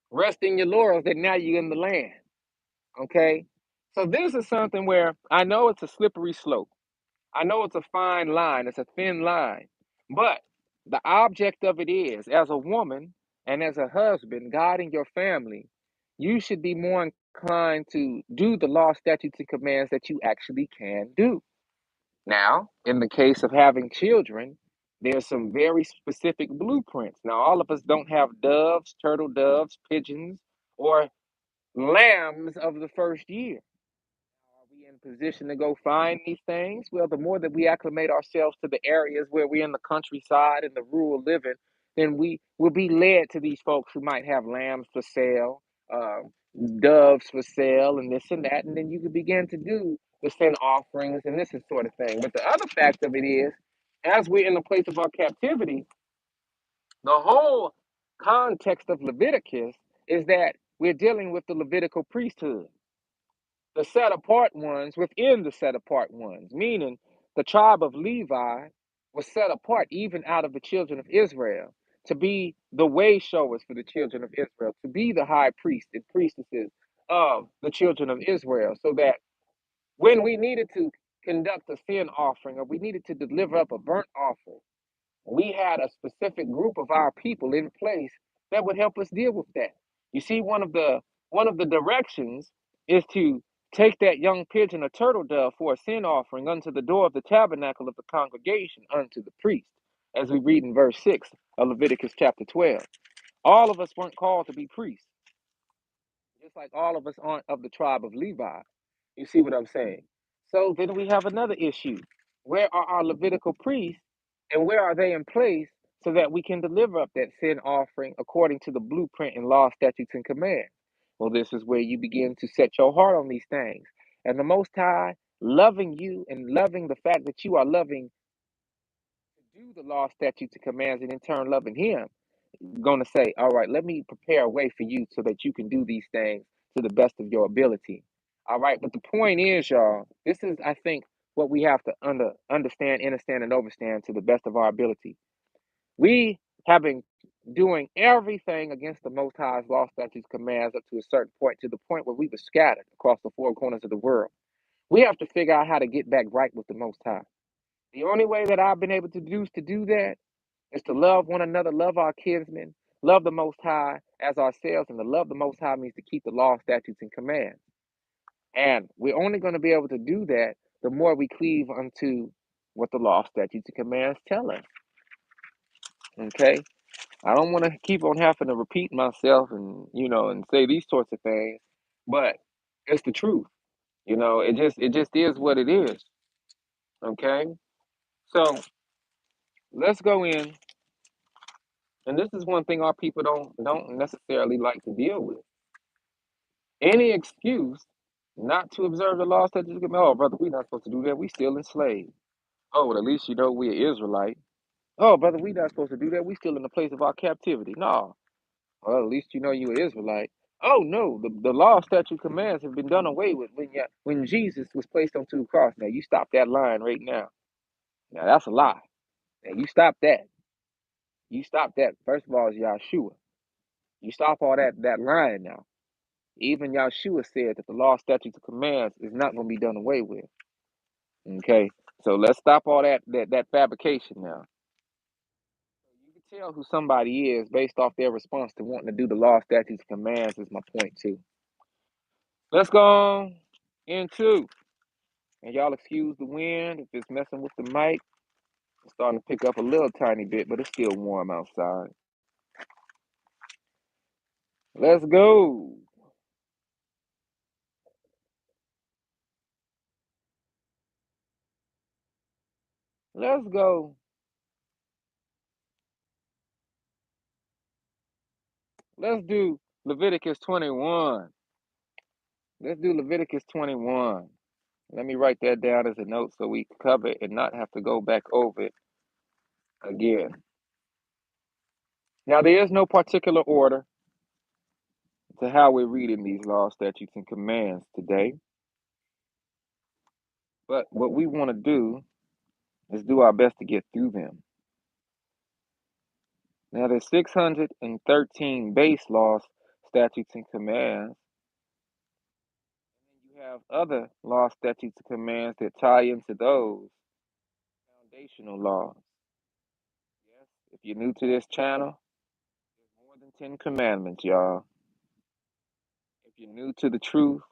A: rest in your laurels that now you're in the land? Okay? So this is something where I know it's a slippery slope. I know it's a fine line, it's a thin line. But the object of it is, as a woman and as a husband guiding your family, you should be more inclined to do the law, statutes, and commands that you actually can do. Now, in the case of having children, there's some very specific blueprints. Now, all of us don't have doves, turtle doves, pigeons, or lambs of the first year. Are we in position to go find these things? Well, the more that we acclimate ourselves to the areas where we're in the countryside and the rural living, then we will be led to these folks who might have lambs for sale, um, doves for sale, and this and that. And then you can begin to do the sin offerings and this sort of thing. But the other fact of it is, as we're in the place of our captivity, the whole context of Leviticus is that we're dealing with the Levitical priesthood, the set apart ones within the set apart ones, meaning the tribe of Levi was set apart even out of the children of Israel to be the way showers for the children of Israel, to be the high priest and priestesses of the children of Israel, so that when we needed to conduct a sin offering or we needed to deliver up a burnt offering, we had a specific group of our people in place that would help us deal with that. You see, one of the directions is to take that young pigeon or turtle dove for a sin offering unto the door of the tabernacle of the congregation unto the priest, as we read in verse 6 of Leviticus chapter 12. All of us weren't called to be priests, just like all of us aren't of the tribe of Levi. You see what I'm saying? So then we have another issue. Where are our Levitical priests and where are they in place so that we can deliver up that sin offering according to the blueprint and law, statutes, and commands? Well, this is where you begin to set your heart on these things. And the Most High, loving you and loving the fact that you are loving to do the law, statutes, and commands, and in turn loving Him, going to say, all right, let me prepare a way for you so that you can do these things to the best of your ability. All right. But the point is, y'all, this is, I think, what we have to understand, understand, and overstand to the best of our ability. We have been doing everything against the Most High's law, statutes, commands up to a certain point, to the point where we were scattered across the four corners of the world. We have to figure out how to get back right with the Most High. The only way that I've been able to do that is to love one another, love our kinsmen, love the Most High as ourselves, and to love the Most High means to keep the law, statutes, and commands. And we're only going to be able to do that the more we cleave unto what the law, statutes, and commands tell us. Okay? I don't want to keep on having to repeat myself and say these sorts of things, but it's the truth. It just is what it is. Okay? So let's go in, and this is one thing our people don't necessarily like to deal with. Any excuse not to observe the law, statutes, and commands. Oh, brother, we're not supposed to do that. We still enslaved. Oh, well, at least you know we're Israelite. Oh, brother, we not supposed to do that. We still in the place of our captivity. No. Well, at least you know you're Israelite. Oh no, the law, statute, commands have been done away with when Jesus was placed onto the cross. Now you stop that line right now. Now that's a lie. Now you stop that. You stop that. First of all, is Yahshua. You stop all that lying now. Even Yahshua said that the law, statutes, and commands is not going to be done away with. Okay, so let's stop all that fabrication now. You can tell who somebody is based off their response to wanting to do the law, statutes, and commands. Is my point too. Let's go on into, and y'all excuse the wind if it's messing with the mic. It's starting to pick up a little tiny bit, but it's still warm outside. Let's go. Let's go. Let's do Leviticus 21. Let's do Leviticus 21. Let me write that down as a note so we cover it and not have to go back over it again. Now, there is no particular order to how we're reading these laws, statutes, and commands today. But what we want to do is do our best to get through them. Now, there's 613 base laws, statutes, and commands. And then you have other laws, statutes, and commands that tie into those foundational laws. Yes, if you're new to this channel, there's more than 10 commandments, y'all. If you're new to the truth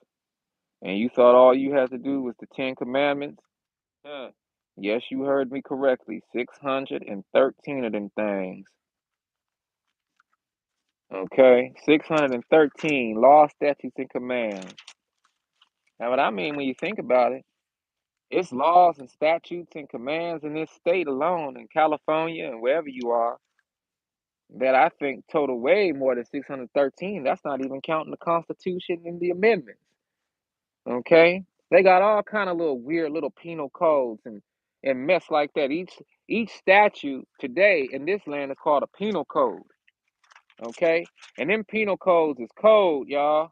A: and you thought all you had to do was the 10 commandments, huh, yes, you heard me correctly. 613 of them things. Okay, 613 law, statutes, and commands. Now, what I mean when you think about it, it's laws and statutes and commands in this state alone, in California and wherever you are, that I think total way more than 613. That's not even counting the Constitution and the amendments. Okay, they got all kind of little weird little penal codes and mess like that. Each statute today in this land is called a penal code. Okay, and them penal codes is code, y'all.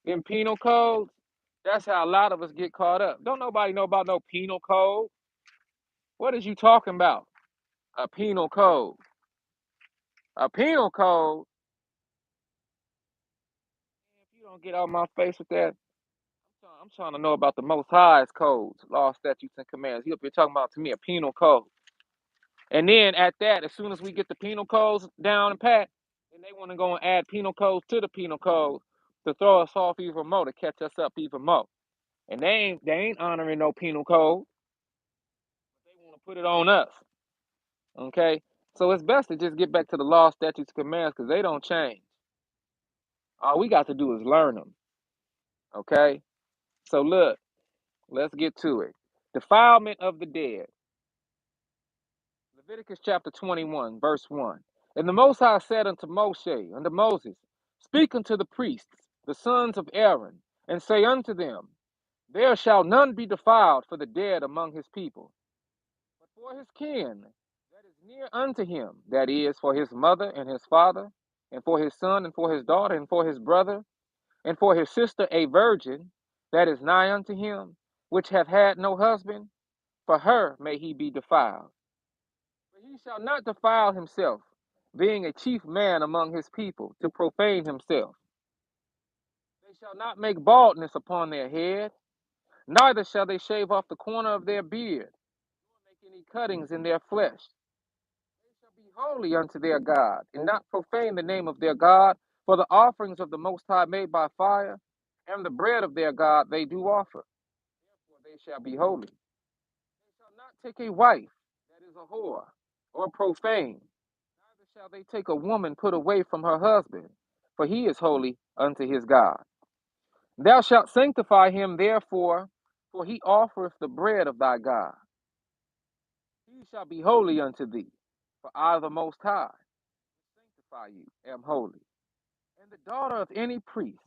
A: Them penal codes. That's how a lot of us get caught up. Don't nobody know about no penal code. What is you talking about? A penal code. A penal code. If you don't get out my face with that, I'm trying to know about the Most High's codes, law, statutes, and commands. You up here talking about to me a penal code. And then at that, as soon as we get the penal codes down and pat, then they want to go and add penal codes to the penal code to throw us off even more, to catch us up even more. And they ain't honoring no penal code. They want to put it on us. Okay? So it's best to just get back to the law, statutes, commands, because they don't change. All we got to do is learn them. Okay? So look, let's get to it. Defilement of the dead. Leviticus chapter 21, verse 1. And the Most High said unto Moshe, unto Moses, speak unto the priests, the sons of Aaron, and say unto them, there shall none be defiled for the dead among his people, but for his kin that is near unto him, that is, for his mother and his father, and for his son and for his daughter, and for his brother, and for his sister a virgin, that is nigh unto him, which hath had no husband, for her may he be defiled. But he shall not defile himself, being a chief man among his people, to profane himself. They shall not make baldness upon their head, neither shall they shave off the corner of their beard, nor make any cuttings in their flesh. They shall be holy unto their God, and not profane the name of their God, for the offerings of the Most High made by fire, and the bread of their God they do offer. Therefore they shall be holy. They shall not take a wife that is a whore, or profane, neither shall they take a woman put away from her husband, for he is holy unto his God. Thou shalt sanctify him therefore, for he offereth the bread of thy God. He shall be holy unto thee, for I, the Most High, sanctify you, am holy. And the daughter of any priest,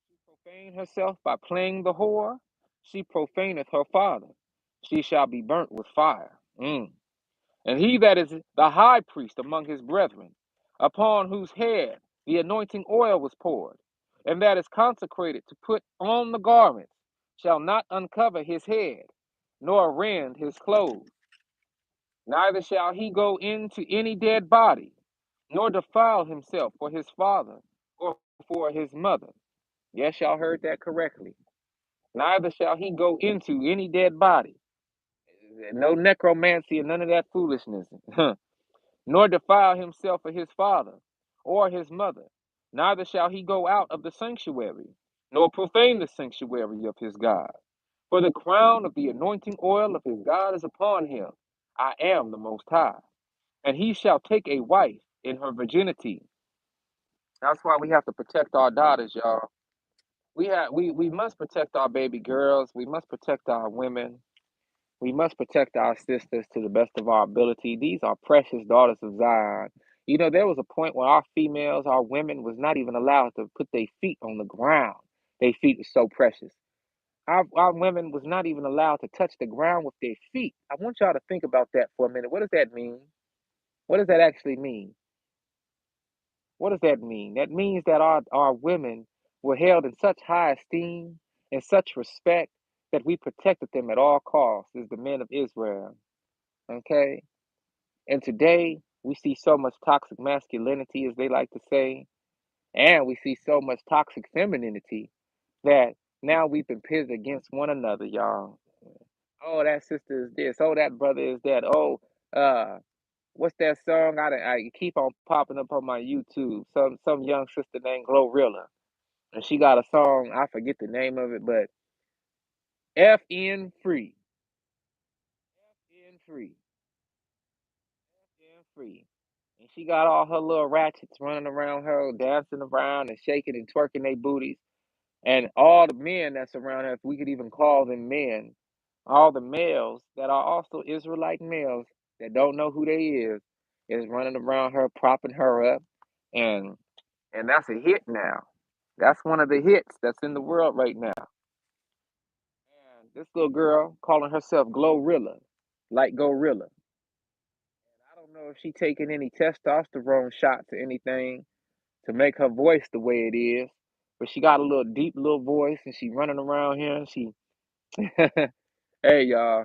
A: if she profane herself by playing the whore, she profaneth her father. She shall be burnt with fire. And he that is the high priest among his brethren, upon whose head the anointing oil was poured, and that is consecrated to put on the garments, shall not uncover his head, nor rend his clothes. Neither shall he go into any dead body, nor defile himself for his father or for his mother. Yes, y'all heard that correctly. Neither shall he go into any dead body. No necromancy and none of that foolishness. Nor defile himself for his father or his mother. Neither shall he go out of the sanctuary, nor profane the sanctuary of his God. For the crown of the anointing oil of his God is upon him. I am the Most High. And he shall take a wife in her virginity. That's why we have to protect our daughters, y'all. We must protect our baby girls. We must protect our women. We must protect our sisters to the best of our ability. These are precious daughters of Zion. You know, there was a point where our females, our women, was not even allowed to put their feet on the ground. Their feet were so precious. Our women was not even allowed to touch the ground with their feet. I want y'all to think about that for a minute. What does that mean? What does that actually mean? What does that mean? That means that our women were held in such high esteem and such respect that we protected them at all costs as the men of Israel. Okay? And today we see so much toxic masculinity, as they like to say, and we see so much toxic femininity that now we've been pitted against one another, y'all. Oh, that sister is this. Oh, that brother is that. Oh, what's that song? I keep on popping up on my YouTube. Some young sister named Glorilla, and she got a song. I forget the name of it, but FN free, FN free, FN free. And she got all her little ratchets running around her, dancing around and shaking and twerking their booties. And all the men that's around her, if we could even call them men, all the males that are also Israelite males that don't know who they is running around her, propping her up. And and that's a hit now. That's one of the hits that's in the world right now. And this little girl calling herself Glorilla, like Gorilla. I don't know if she taking any testosterone shots or anything to make her voice the way it is, but she got a little deep little voice and she running around here and she hey y'all,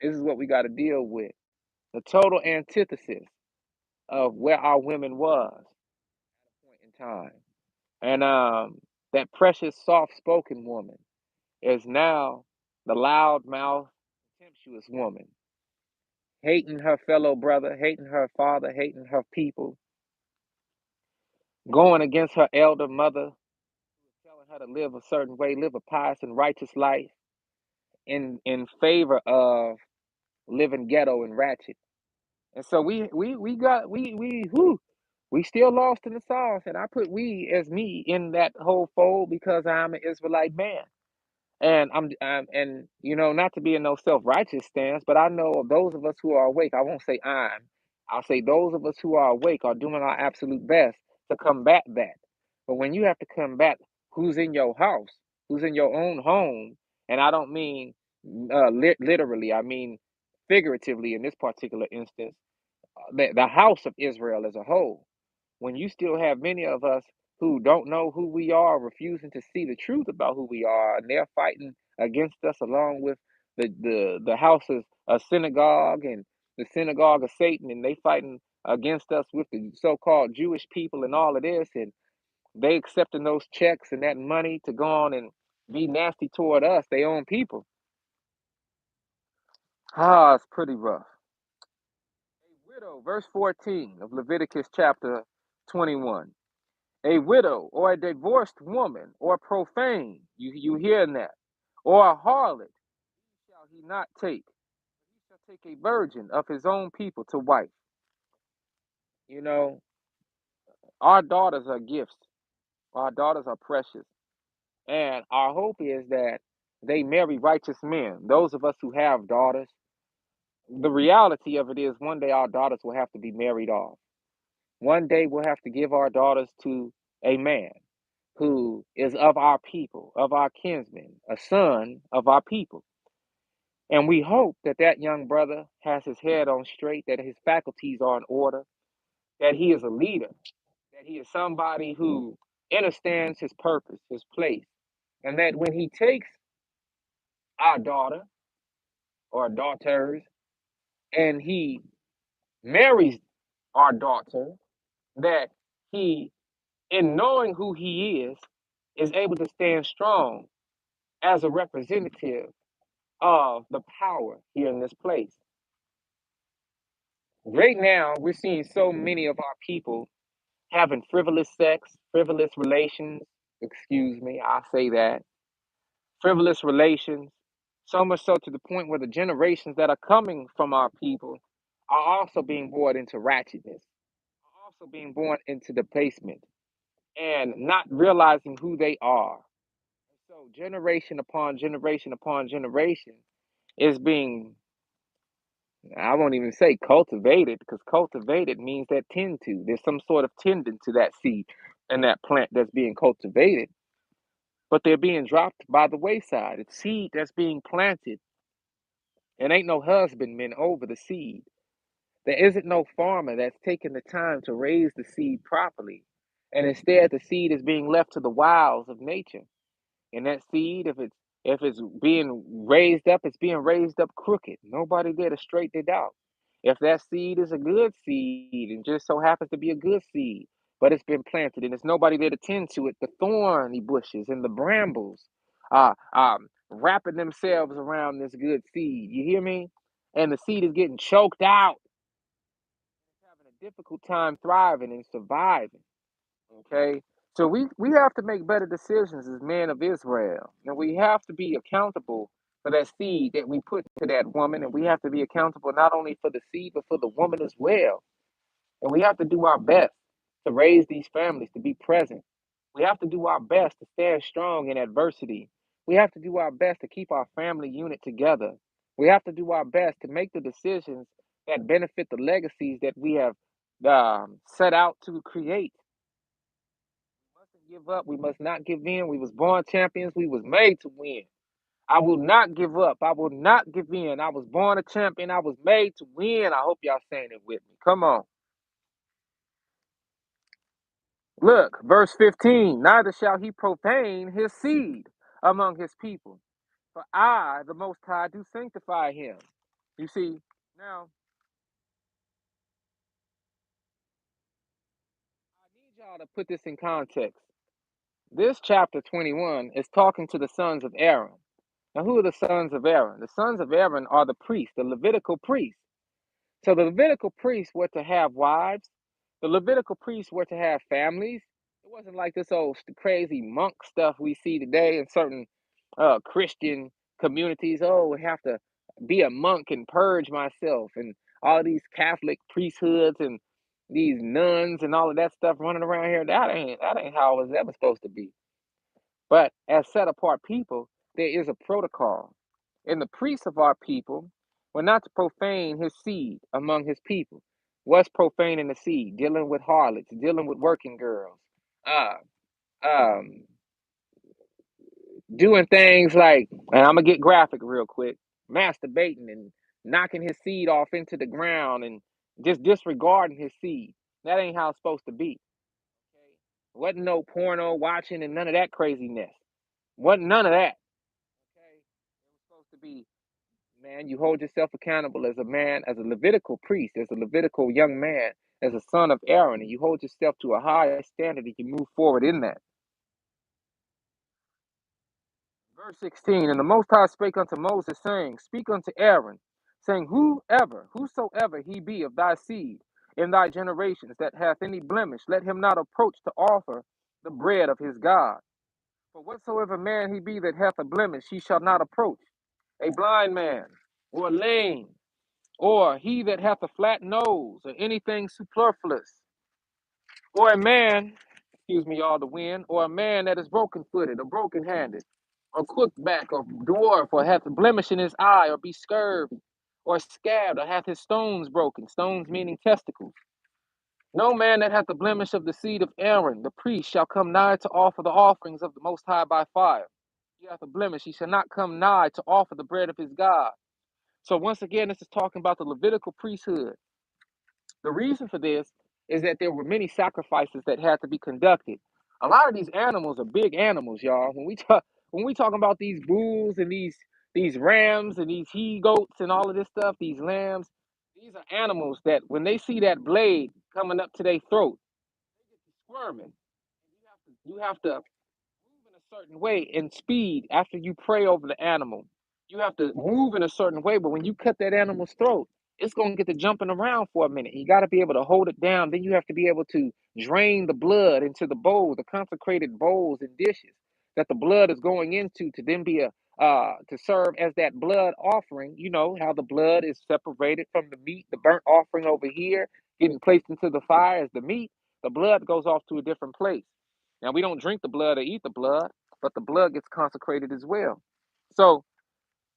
A: this is what we got to deal with. The total antithesis of where our women was at a point in time. And that precious soft spoken woman is now the loud mouth, contemptuous woman. hating her fellow brother, hating her father, hating her people, going against her elder mother, telling her to live a certain way, live a pious and righteous life in favor of living ghetto and ratchet. And so we still lost in the sauce, and I put we as me in that whole fold because I'm an Israelite man. And and not to be in no self-righteous stance, but I know of those of us who are awake, I won't say I'll say those of us who are awake are doing our absolute best to combat that. But when you have to combat who's in your house, who's in your own home, and I don't mean literally, I mean figuratively in this particular instance, the house of Israel as a whole, when you still have many of us who don't know who we are, refusing to see the truth about who we are, and they're fighting against us along with the house of a synagogue and the synagogue of Satan, and they fighting against us with the so-called Jewish people and all of this, and they accepting those checks and that money to go on and be nasty toward us, their own people. It's pretty rough. A widow, verse 14 of Leviticus chapter 21. A widow or a divorced woman or profane, you hearing that, or a harlot, shall he not take. He shall take a virgin of his own people to wife. You know, our daughters are gifts. Our daughters are precious. And our hope is that they marry righteous men. Those of us who have daughters, the reality of it is one day our daughters will have to be married off. One day we'll have to give our daughters to a man who is of our people, of our kinsmen, a son of our people. And we hope that that young brother has his head on straight, that his faculties are in order, that he is a leader, that he is somebody who understands his purpose, his place, and that when he takes our daughter or daughters and he marries our daughter, that he, in knowing who he is able to stand strong as a representative of the power here in this place. Right now, we're seeing so many of our people having frivolous sex, frivolous relations. Excuse me, I'll say that. Frivolous relations. So much so to the point where the generations that are coming from our people are also being born into ratchetness, are also being born into debasement, and not realizing who they are. So, generation upon generation upon generation is being, I won't even say cultivated, because cultivated means that tend to. There's some sort of tendon to that seed and that plant that's being cultivated, but they're being dropped by the wayside. It's seed that's being planted, and ain't no husbandman over the seed. There isn't no farmer that's taking the time to raise the seed properly, and instead the seed is being left to the wiles of nature. And that seed, if it's being raised up, it's being raised up crooked. Nobody there to straighten it out. If that seed is a good seed and just so happens to be a good seed, but it's been planted and there's nobody there to tend to it, the thorny bushes and the brambles are wrapping themselves around this good seed. You hear me? And the seed is getting choked out. It's having a difficult time thriving and surviving. Okay. So we have to make better decisions as men of Israel. And we have to be accountable for that seed that we put to that woman. And we have to be accountable not only for the seed, but for the woman as well. And we have to do our best to raise these families, to be present. We have to do our best to stand strong in adversity. We have to do our best to keep our family unit together. We have to do our best to make the decisions that benefit the legacies that we have set out to create. Mustn't give up. We must not give in. We was born champions. We was made to win. I will not give up. I will not give in. I was born a champion. I was made to win. I hope y'all saying it with me. Come on. Look, verse 15. Neither shall he profane his seed among his people. For I, the Most High, do sanctify him. You see, now, I need y'all to put this in context. This chapter 21 is talking to the sons of Aaron. Now, who are the sons of Aaron? The sons of Aaron are the priests, the Levitical priests. So the Levitical priests were to have wives. The Levitical priests were to have families. It wasn't like this old crazy monk stuff we see today in certain Christian communities. Oh, I have to be a monk and purge myself, and all these Catholic priesthoods and these nuns and all of that stuff running around here. That ain't how it was ever supposed to be. But as set apart people, there is a protocol. And the priests of our people were not to profane his seed among his people. What's profaning the seed? Dealing with harlots, dealing with working girls, uh, um, doing things like, and I'm gonna get graphic real quick, masturbating and knocking his seed off into the ground and just disregarding his seed. That ain't how it's supposed to be. Okay? Wasn't no porno watching and none of that craziness. Wasn't none of that. Okay, it was supposed to be, man, you hold yourself accountable as a man, as a Levitical priest, as a Levitical young man, as a son of Aaron, and you hold yourself to a higher standard and you move forward in that. Verse 16, and the Most High spake unto Moses, saying, speak unto Aaron, saying, whosoever he be of thy seed in thy generations that hath any blemish, let him not approach to offer the bread of his God. For whatsoever man he be that hath a blemish, he shall not approach. A blind man, or lame, or he that hath a flat nose, or anything superfluous, or a man, excuse me, all the wind, or a man that is broken footed, or broken handed, or crooked back, or dwarf, or hath a blemish in his eye, or be scurvy, or scabbed, or hath his stones broken, stones meaning testicles. No man that hath the blemish of the seed of Aaron, the priest, shall come nigh to offer the offerings of the Most High by fire. He hath a blemish, he shall not come nigh to offer the bread of his God. So once again, this is talking about the Levitical priesthood. The reason for this is that there were many sacrifices that had to be conducted. A lot of these animals are big animals, y'all. When we talking about these bulls and these rams and these he goats and all of this stuff, these lambs, these are animals that when they see that blade coming up to their throat, squirming. You have to move in a certain way in speed after you pray over the animal. You have to move in a certain way, but when you cut that animal's throat, it's going to get to jumping around for a minute. You got to be able to hold it down. Then you have to be able to drain the blood into the bowls, the consecrated bowls and dishes that the blood is going into to then be a to serve as that blood offering. You know how the blood is separated from the meat, the burnt offering over here, getting placed into the fire as the meat. The blood goes off to a different place. Now we don't drink the blood or eat the blood, but the blood gets consecrated as well. So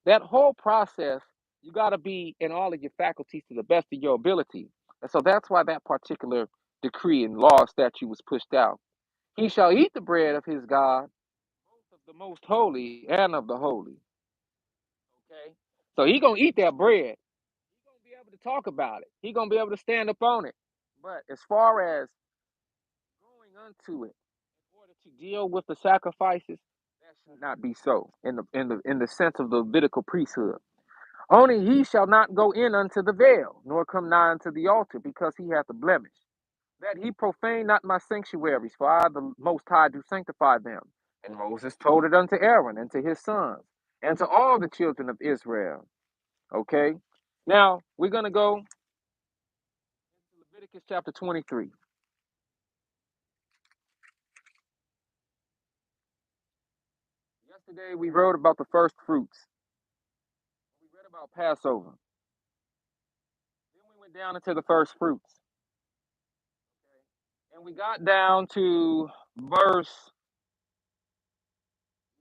A: that whole process, you got to be in all of your faculties to the best of your ability. And so that's why that particular decree and law statute was pushed out. He shall eat the bread of his God, both of the most holy and of the holy. Okay? So he going to eat that bread. He's going to be able to talk about it. He's going to be able to stand up on it. But as far as going unto it, in order to deal with the sacrifices, that should not be so in the sense of the Levitical priesthood. Only he shall not go in unto the veil, nor come nigh unto the altar, because he hath a blemish. That he profane not my sanctuaries, for I, the Most High, do sanctify them. And Moses told it unto Aaron and to his sons, and to all the children of Israel. Okay? Now, we're going to go into Leviticus chapter 23. Yesterday, we wrote about the first fruits. We read about Passover. Then we went down into the first fruits. And we got down to verse,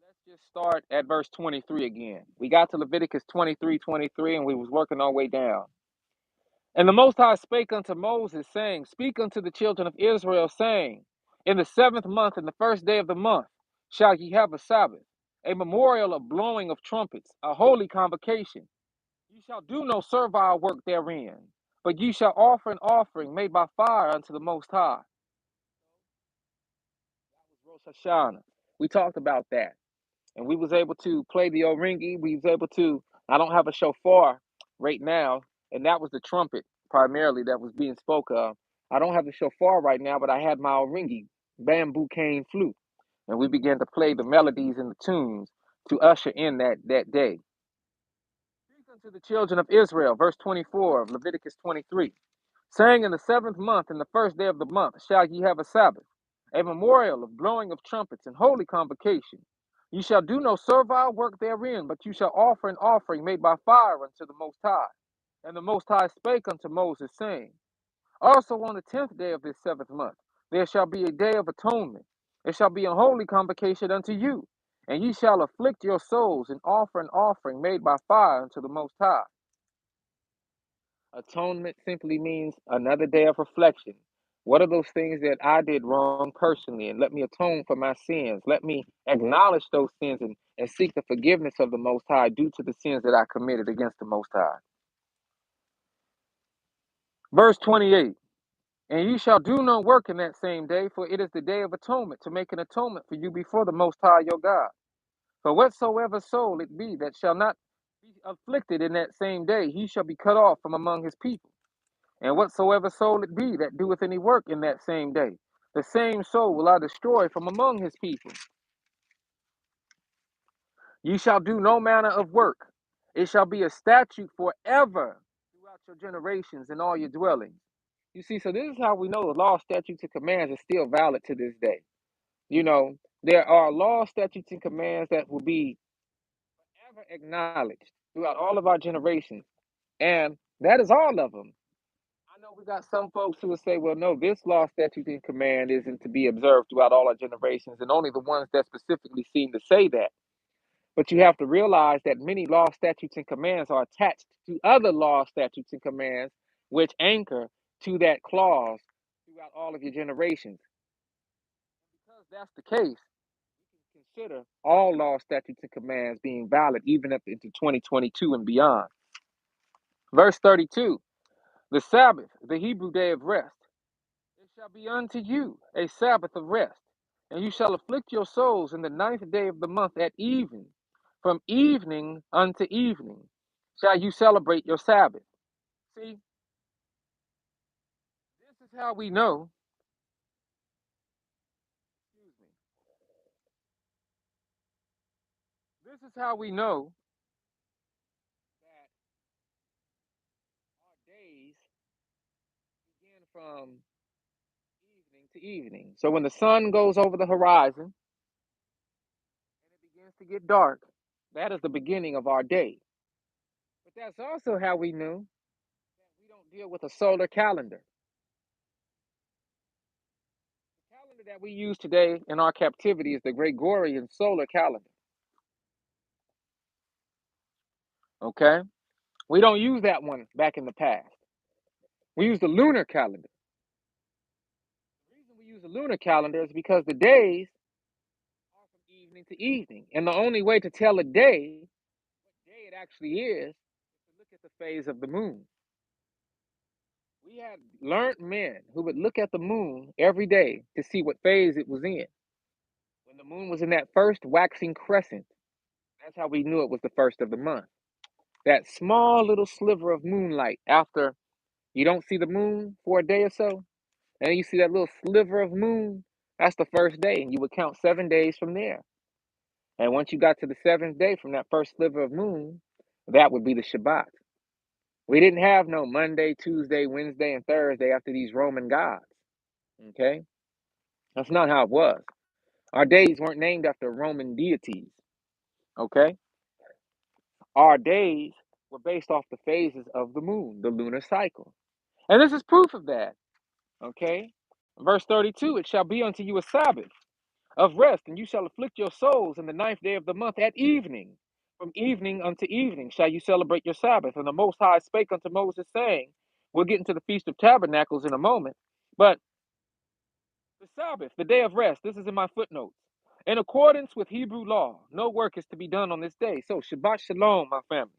A: let's just start at verse 23 again. We got to Leviticus 23, and we was working our way down. And the Most High spake unto Moses, saying, speak unto the children of Israel, saying, in the 7th month, in the first day of the month, shall ye have a Sabbath, a memorial of blowing of trumpets, a holy convocation. Ye shall do no servile work therein, but ye shall offer an offering made by fire unto the Most High. Rosh Hashanah. We talked about that. And we was able to play the Oringi. We was able to, I don't have a shofar right now, and that was the trumpet primarily that was being spoke of. I don't have the shofar right now, but I had my Oringi, bamboo cane flute. And we began to play the melodies and the tunes to usher in that day. Speak unto the children of Israel, verse 24 of Leviticus 23, saying, in the seventh month, in the first day of the month, shall ye have a Sabbath, a memorial of blowing of trumpets and holy convocation. Ye shall do no servile work therein, but you shall offer an offering made by fire unto the Most High. And the Most High spake unto Moses, saying, also on the 10th day of this seventh month, there shall be a day of atonement. It shall be a holy convocation unto you. And ye shall afflict your souls and offer an offering made by fire unto the Most High. Atonement simply means another day of reflection. What are those things that I did wrong personally? And let me atone for my sins. Let me acknowledge those sins and seek the forgiveness of the Most High due to the sins that I committed against the Most High. Verse 28. And ye shall do no work in that same day, for it is the day of atonement, to make an atonement for you before the Most High your God. For whatsoever soul it be that shall not be afflicted in that same day, he shall be cut off from among his people. And whatsoever soul it be that doeth any work in that same day, the same soul will I destroy from among his people. Ye shall do no manner of work. It shall be a statute forever throughout your generations in all your dwellings. You see, so this is how we know the law, statutes, and commands are still valid to this day. You know, there are law, statutes, and commands that will be ever acknowledged throughout all of our generations. And that is all of them. I know we got some folks who will say, well, no, this law, statute, and command isn't to be observed throughout all our generations, and only the ones that specifically seem to say that. But you have to realize that many law, statutes, and commands are attached to other law, statutes, and commands, which anchor to that clause throughout all of your generations. Because that's the case, you can consider all law, statutes, and commands being valid even up into 2022 and beyond. Verse 32, the Sabbath, the Hebrew day of rest, it shall be unto you a Sabbath of rest, and you shall afflict your souls in the ninth day of the month at even. From evening unto evening shall you celebrate your Sabbath. See, this is how we know, excuse me, this is how we know that our days begin from evening to evening. So when the sun goes over the horizon and it begins to get dark, that is the beginning of our day. But that's also how we know that we don't deal with a solar calendar. The calendar that we use today in our captivity is the Gregorian solar calendar. Okay? We don't use that one back in the past. We use the lunar calendar. The reason we use the lunar calendar is because the days are from evening to evening. And the only way to tell a day, what day it actually is to look at the phase of the moon. We had learned men who would look at the moon every day to see what phase it was in. When the moon was in that first waxing crescent, that's how we knew it was the first of the month. That small little sliver of moonlight after you don't see the moon for a day or so, and you see that little sliver of moon, that's the first day, and you would count 7 days from there. And once you got to the seventh day from that first sliver of moon, that would be the Shabbat. We didn't have no Monday, Tuesday, Wednesday, and Thursday after these Roman gods. Okay? That's not how it was. Our days weren't named after Roman deities. Okay? Our days were based off the phases of the moon, the lunar cycle. And this is proof of that. Okay? Verse 32, it shall be unto you a Sabbath of rest, and you shall afflict your souls in the ninth day of the month at evening. From evening unto evening shall you celebrate your Sabbath. And the Most High spake unto Moses, saying, we'll get into the Feast of Tabernacles in a moment, but the Sabbath, the day of rest, this is in my footnotes. In accordance with Hebrew law, no work is to be done on this day. So, Shabbat Shalom, my family.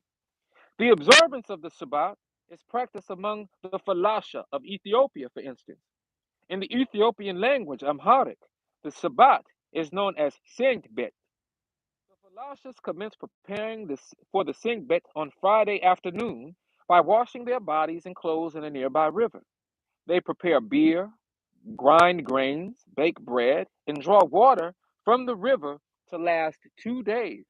A: The observance of the Shabbat is practiced among the Falasha of Ethiopia, for instance. In the Ethiopian language, Amharic, the Shabbat is known as Sengbet. The Falashas commence preparing for the Sengbet on Friday afternoon by washing their bodies and clothes in a nearby river. They prepare beer, grind grains, bake bread, and draw water from the river to last 2 days.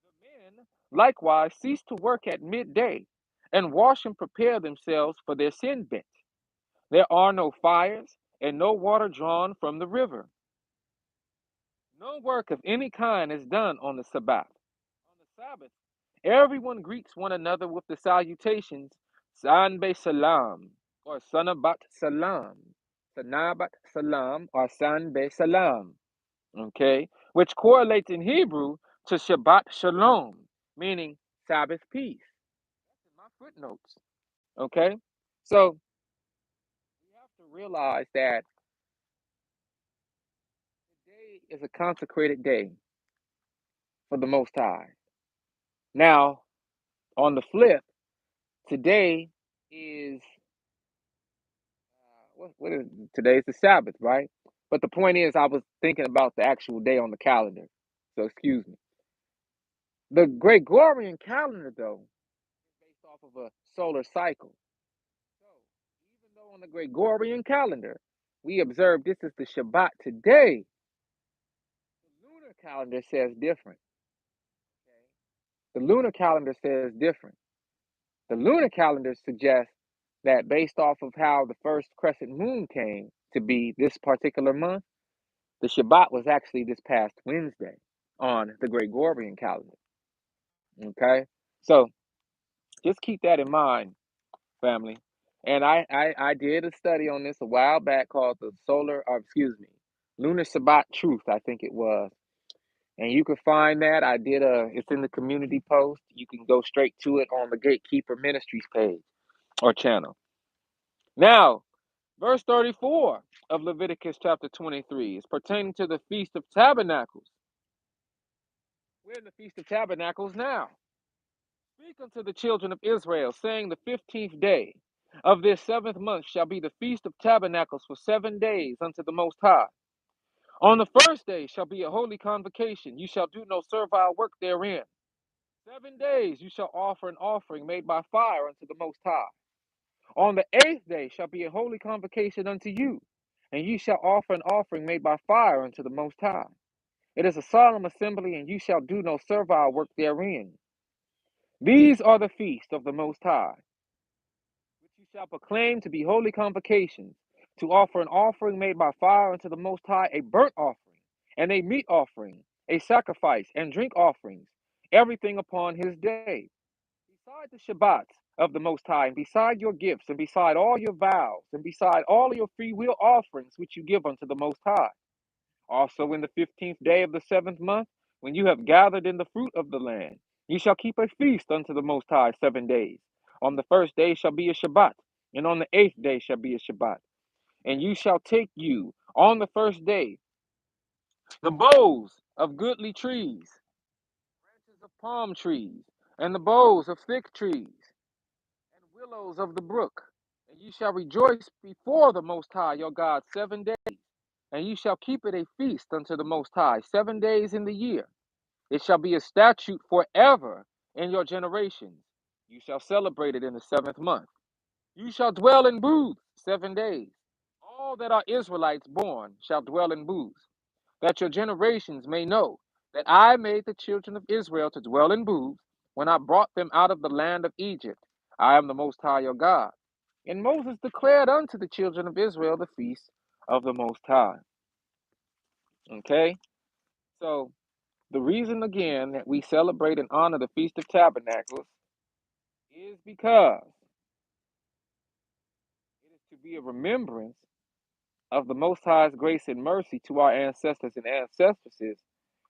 A: The men likewise cease to work at midday, and wash and prepare themselves for their sin bent. There are no fires, and no water drawn from the river. No work of any kind is done on the Sabbath. On the Sabbath, everyone greets one another with the salutations, San be salam, or Sanabat salam, Sanabat salam, or San be salam, okay, which correlates in Hebrew to Shabbat shalom, meaning Sabbath peace. That's in my footnotes, okay? So we have to realize that today is a consecrated day for the Most High. Now, on the flip, today is what is today? Is the Sabbath, right? But the point is, I was thinking about the actual day on the calendar. So excuse me. The Gregorian calendar, though, is based off of a solar cycle. So even though on the Gregorian calendar we observe this is the Shabbat today, the lunar calendar says different. Okay? The lunar calendar says different. The lunar calendar suggests that based off of how the first crescent moon came to be this particular month, the Shabbat was actually this past Wednesday on the Gregorian calendar. Okay? So just keep that in mind, family. And I did a study on this a while back called the Lunar Shabbat Truth, I think it was. And you can find that. It's in the community post. You can go straight to it on the Gatekeeper Ministries page or channel. Now, verse 34 of Leviticus chapter 23 is pertaining to the Feast of Tabernacles. We're in the Feast of Tabernacles now. Speak unto the children of Israel, saying, the 15th day of this 7th month shall be the Feast of Tabernacles for 7 days unto the Most High. On the first day shall be a holy convocation. You shall do no servile work therein. 7 days you shall offer an offering made by fire unto the Most High. On the 8th day shall be a holy convocation unto you, and you shall offer an offering made by fire unto the Most High. It is a solemn assembly, and you shall do no servile work therein. These are the feasts of the Most High, which you shall proclaim to be holy convocations, to offer an offering made by fire unto the Most High, a burnt offering, and a meat offering, a sacrifice, and drink offerings, everything upon his day. Beside the Shabbats of the Most High, and beside your gifts, and beside all your vows, and beside all your free will offerings which you give unto the Most High. Also in the 15th day of the 7th month, when you have gathered in the fruit of the land, you shall keep a feast unto the Most High 7 days. On the first day shall be a Shabbat, and on the 8th day shall be a Shabbat. And you shall take you on the first day the boughs of goodly trees, branches of palm trees, and the boughs of thick trees, and willows of the brook. And you shall rejoice before the Most High your God 7 days. And you shall keep it a feast unto the Most High 7 days in the year. It shall be a statute forever in your generations. You shall celebrate it in the 7th month. You shall dwell in booths 7 days. All that are Israelites born shall dwell in booths, that your generations may know that I made the children of Israel to dwell in booths when I brought them out of the land of Egypt. I am the Most High your God. And Moses declared unto the children of Israel the feast of the Most High. Okay? So, the reason again that we celebrate and honor the Feast of Tabernacles is because it is to be a remembrance of the Most High's grace and mercy to our ancestors and ancestresses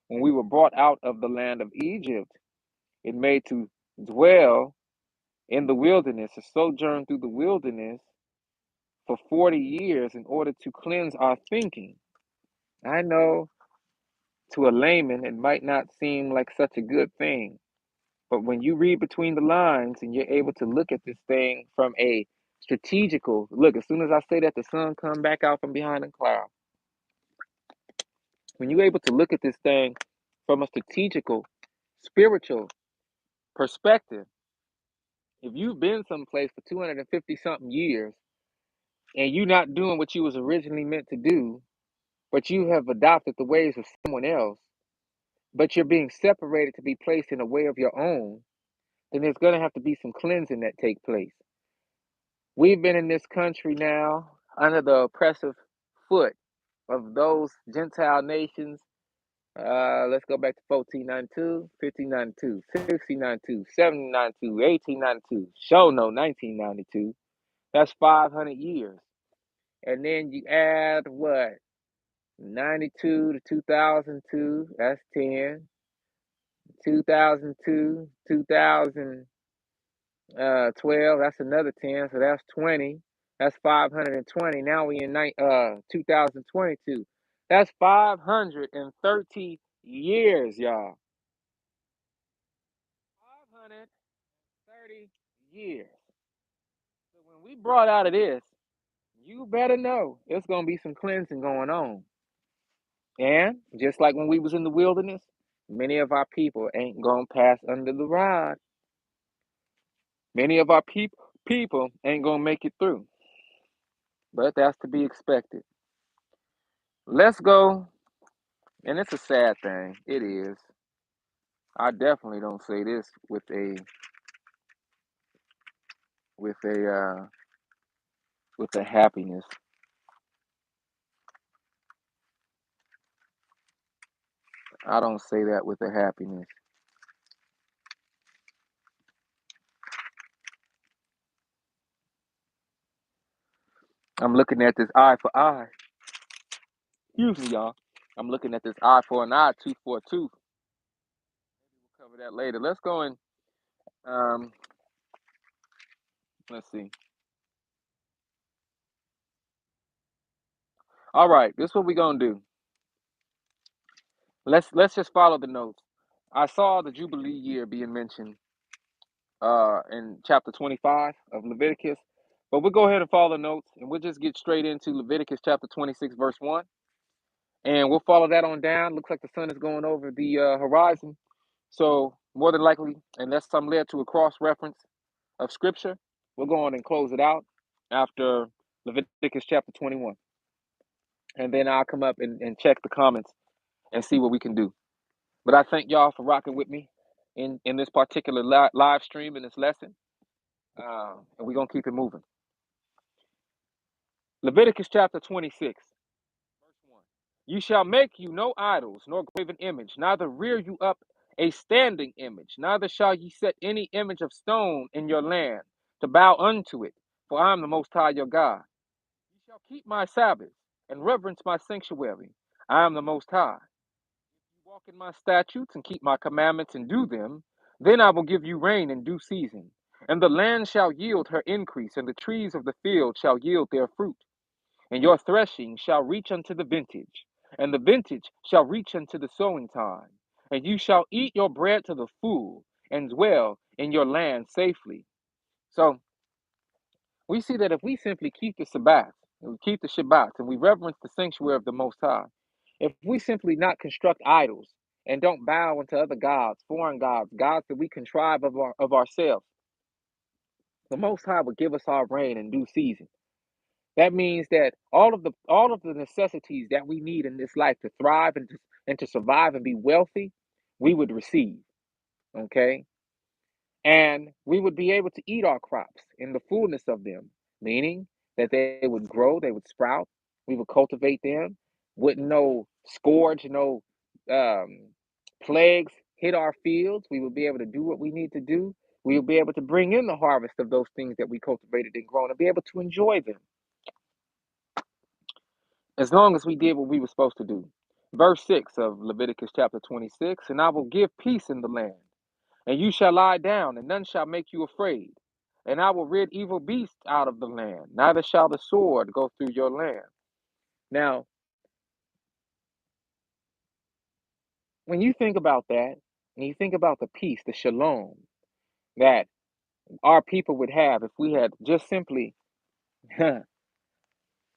A: when we were brought out of the land of Egypt and made to dwell in the wilderness, or sojourn through the wilderness for 40 years in order to cleanse our thinking. I know to a layman it might not seem like such a good thing, but when you read between the lines and you're able to look at this thing from a strategical look, as soon as I say that, the sun come back out from behind the cloud. When you're able to look at this thing from a strategical, spiritual perspective, if you've been someplace for 250 something years and you're not doing what you was originally meant to do, but you have adopted the ways of someone else, but you're being separated to be placed in a way of your own, then there's going to have to be some cleansing that take place. We've been in this country now under the oppressive foot of those Gentile nations. Let's go back to 1492, 1592, 1692, 1792, 1892, show no 1992. That's 500 years. And then you add what? 92 to 2002, that's 10. 2002, 2012, that's another 10, so that's 20. That's 520. Now we in 2022. That's 530 years, y'all. 530 years. So when we brought out of this, you better know it's going to be some cleansing going on. And just like when we was in the wilderness, many of our people ain't going to pass under the rod. Many of our people ain't going to make it through. But that's to be expected. Let's go, and it's a sad thing. It is. I definitely don't say this with a happiness. I don't say that with a happiness. I'm looking at this eye for eye. Excuse me, y'all. I'm looking at this eye for an eye, tooth for a tooth. We'll cover that later. Let's go and um, let's see. All right, this is what we're gonna do. Let's just follow the notes. I saw the Jubilee year being mentioned in chapter 25 of Leviticus. But we'll go ahead and follow the notes, and we'll just get straight into Leviticus chapter 26, verse 1. And we'll follow that on down. Looks like the sun is going over the horizon. So, more than likely, unless I'm led to a cross reference of scripture, we'll go on and close it out after Leviticus chapter 21. And then I'll come up and check the comments and see what we can do. But I thank y'all for rocking with me in this particular live stream in this lesson. And we're going to keep it moving. Leviticus chapter 26, verse 1. You shall make you no idols, nor graven image, neither rear you up a standing image, neither shall ye set any image of stone in your land to bow unto it, for I am the Most High your God. You shall keep my Sabbaths and reverence my sanctuary. I am the Most High. If you walk in my statutes and keep my commandments and do them, then I will give you rain in due season, and the land shall yield her increase, and the trees of the field shall yield their fruit. And your threshing shall reach unto the vintage, and the vintage shall reach unto the sowing time. And you shall eat your bread to the full, and dwell in your land safely. So we see that if we simply keep the Sabbath, and we keep the Shabbats, and we reverence the sanctuary of the Most High, if we simply not construct idols and don't bow unto other gods, foreign gods, gods that we contrive of ourselves, the Most High will give us our rain in due season. That means that all of the necessities that we need in this life to thrive and to survive and be wealthy, we would receive. Okay. And we would be able to eat our crops in the fullness of them, meaning that they would grow, they would sprout, we would cultivate them, wouldn't no scourge, no um, plagues hit our fields. We would be able to do what we need to do. We would be able to bring in the harvest of those things that we cultivated and grown and be able to enjoy them as long as we did what we were supposed to do. Verse 6 of Leviticus chapter 26, and I will give peace in the land, and you shall lie down, and none shall make you afraid. And I will rid evil beasts out of the land, neither shall the sword go through your land. Now, when you think about that, and you think about the peace, the shalom that our people would have if we had just simply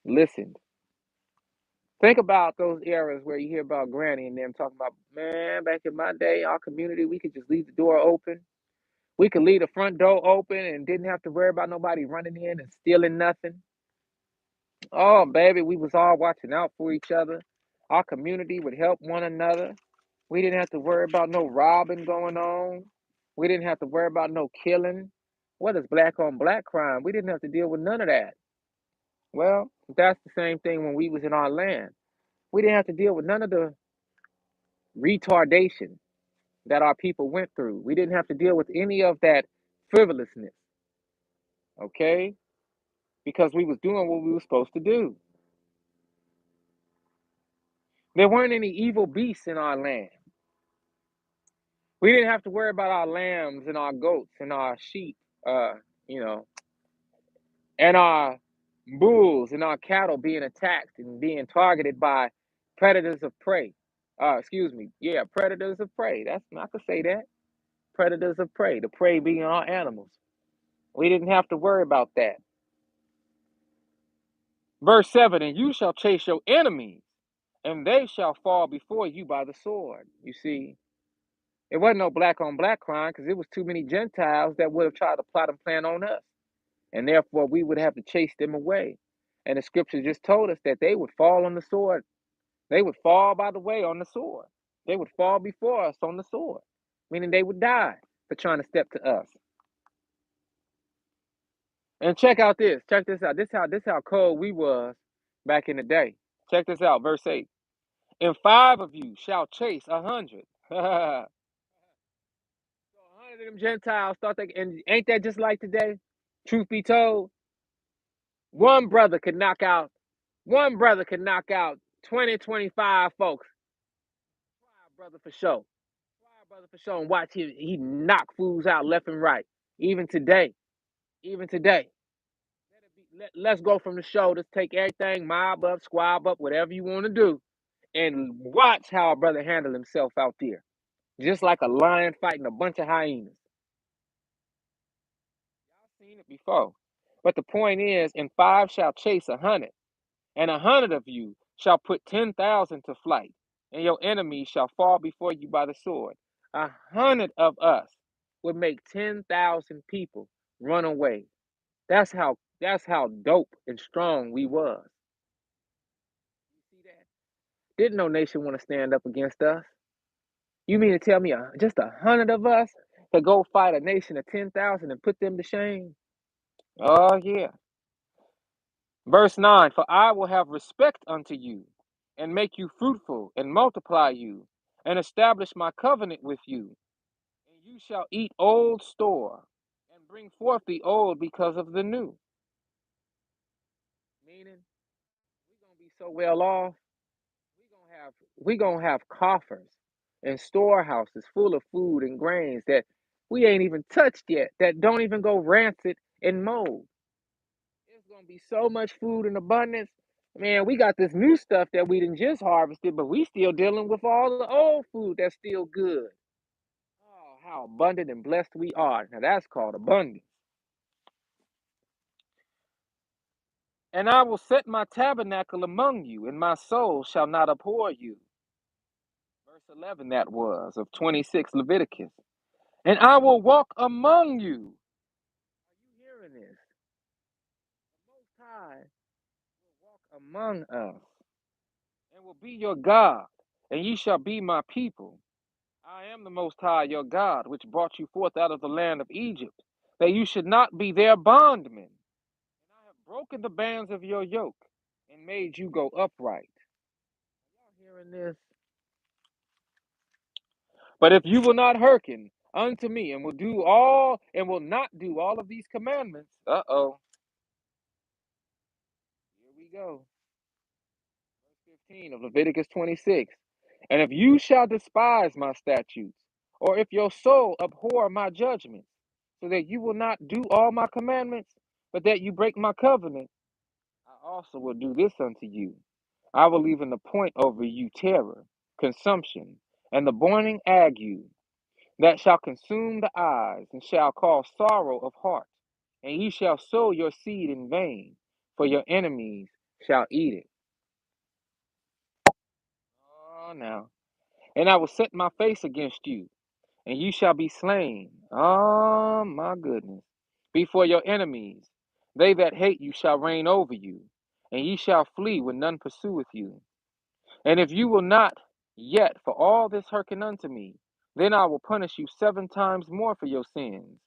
A: listened. Think about those eras where you hear about Granny and them talking about, man, back in my day, our community, we could just leave the door open. We could leave the front door open and didn't have to worry about nobody running in and stealing nothing. Oh, baby, we was all watching out for each other. Our community would help one another. We didn't have to worry about no robbing going on. We didn't have to worry about no killing. What is black on black crime? We didn't have to deal with none of that. Well, that's the same thing when we was in our land. We didn't have to deal with none of the retardation that our people went through. We didn't have to deal with any of that frivolousness, okay? Because we was doing what we were supposed to do. There weren't any evil beasts in our land. We didn't have to worry about our lambs and our goats and our sheep, uh, you know, and our bulls and our cattle being attacked and being targeted by predators of prey. Excuse me, yeah, predators of prey. That's I could say that. Predators of prey, the prey being our animals. We didn't have to worry about that. Verse 7, and you shall chase your enemies, and they shall fall before you by the sword. You see, it wasn't no black on black crime because it was too many Gentiles that would have tried to plot and plan on us. And therefore we would have to chase them away. And the scripture just told us that they would fall on the sword. They would fall by the way on the sword. They would fall before us on the sword, meaning they would die for trying to step to us. And check out this. Check this out. This how cold we was back in the day. Check this out, verse 8. And 5 of you shall chase 100. So 100 of them Gentiles thought they, and ain't that just like today? Truth be told, one brother could knock out 20, 25 folks. Brother for sure. Brother for sure. And watch he knock fools out left and right. Even today. Even today. Let's go from the shoulders, take everything, mob up, squab up, whatever you want to do, and watch how a brother handle himself out there. Just like a lion fighting a bunch of hyenas. Y'all seen it before. But the point is, and 5 shall chase 100, and 100 of you shall put 10,000 to flight, and your enemies shall fall before you by the sword. 100 of us would make 10,000 people run away. That's how dope and strong we was. You see that? Didn't no nation want to stand up against us. You mean to tell me just 100 of us to go fight a nation of 10,000 and put them to shame? Oh yeah. Verse 9, for I will have respect unto you, and make you fruitful, and multiply you, and establish my covenant with you. And you shall eat old store, and bring forth the old because of the new. Meaning, we're gonna be so well off, we gonna have coffers and storehouses full of food and grains that we ain't even touched yet, that don't even go rancid and mold. There's gonna be so much food in abundance. Man, we got this new stuff that we didn't just harvested, but we still dealing with all the old food that's still good. Oh, how abundant and blessed we are. Now that's called abundance. And I will set my tabernacle among you, and my soul shall not abhor you. Verse 11 that was of 26 Leviticus. And I will walk among you. Are you hearing this? The Most High will walk among us and will be your God, and ye shall be my people. I am the Most High your God, which brought you forth out of the land of Egypt, that you should not be their bondmen. And I have broken the bands of your yoke and made you go upright. Are y'all hearing this? But if you will not hearken unto me and will not do all of these commandments, here we go. Verse 15 of Leviticus 26. And if you shall despise my statutes, or if your soul abhor my judgments, so that you will not do all my commandments, but that you break my covenant, I also will do this unto you. I will even appoint over you terror, consumption, and the burning ague, that shall consume the eyes, and shall cause sorrow of heart. And ye shall sow your seed in vain, for your enemies shall eat it. Oh, now. And I will set my face against you, and you shall be slain. Oh, my goodness. Before your enemies, they that hate you shall reign over you, and ye shall flee when none pursueth you. And if you will not Yet for all this hearken unto me. Then I will punish you 7 times more for your sins.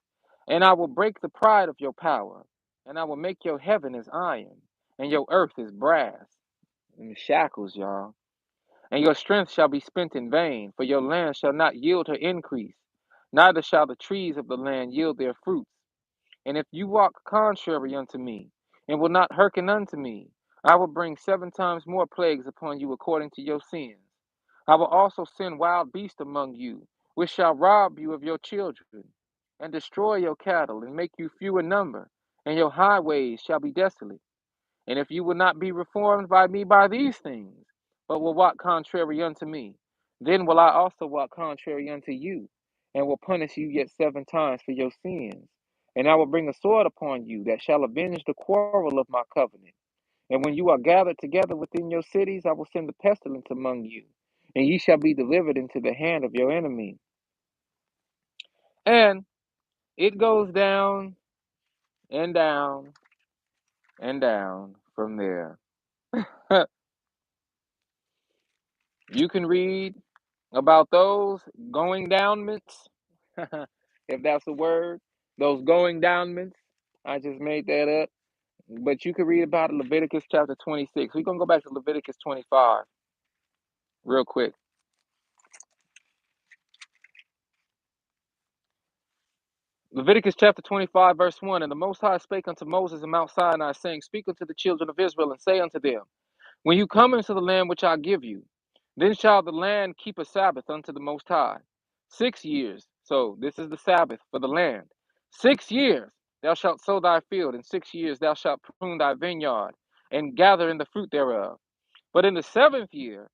A: And I will break the pride of your power. And I will make your heaven as iron, and your earth as brass. And shackles, y'all. And your strength shall be spent in vain, for your land shall not yield her increase, neither shall the trees of the land yield their fruits. And if you walk contrary unto me, and will not hearken unto me, I will bring 7 times more plagues upon you according to your sins. I will also send wild beasts among you, which shall rob you of your children, and destroy your cattle, and make you few in number, and your highways shall be desolate. And if you will not be reformed by me by these things, but will walk contrary unto me, then will I also walk contrary unto you, and will punish you yet 7 times for your sins. And I will bring a sword upon you that shall avenge the quarrel of my covenant. And when you are gathered together within your cities, I will send a pestilence among you, and ye shall be delivered into the hand of your enemy. And it goes down and down and down from there. You can read about those going downments, if that's a word, those going downments. I just made that up. But you can read about it, Leviticus chapter 26. We're going to go back to Leviticus 25 real quick. Leviticus chapter 25, verse 1. And the Most High spake unto Moses in Mount Sinai, saying, Speak unto the children of Israel, and say unto them, When you come into the land which I give you, then shall the land keep a Sabbath unto the Most High. 6 years. So this is the Sabbath for the land. 6 years thou shalt sow thy field, and 6 years thou shalt prune thy vineyard, and gather in the fruit thereof. But in the 7th year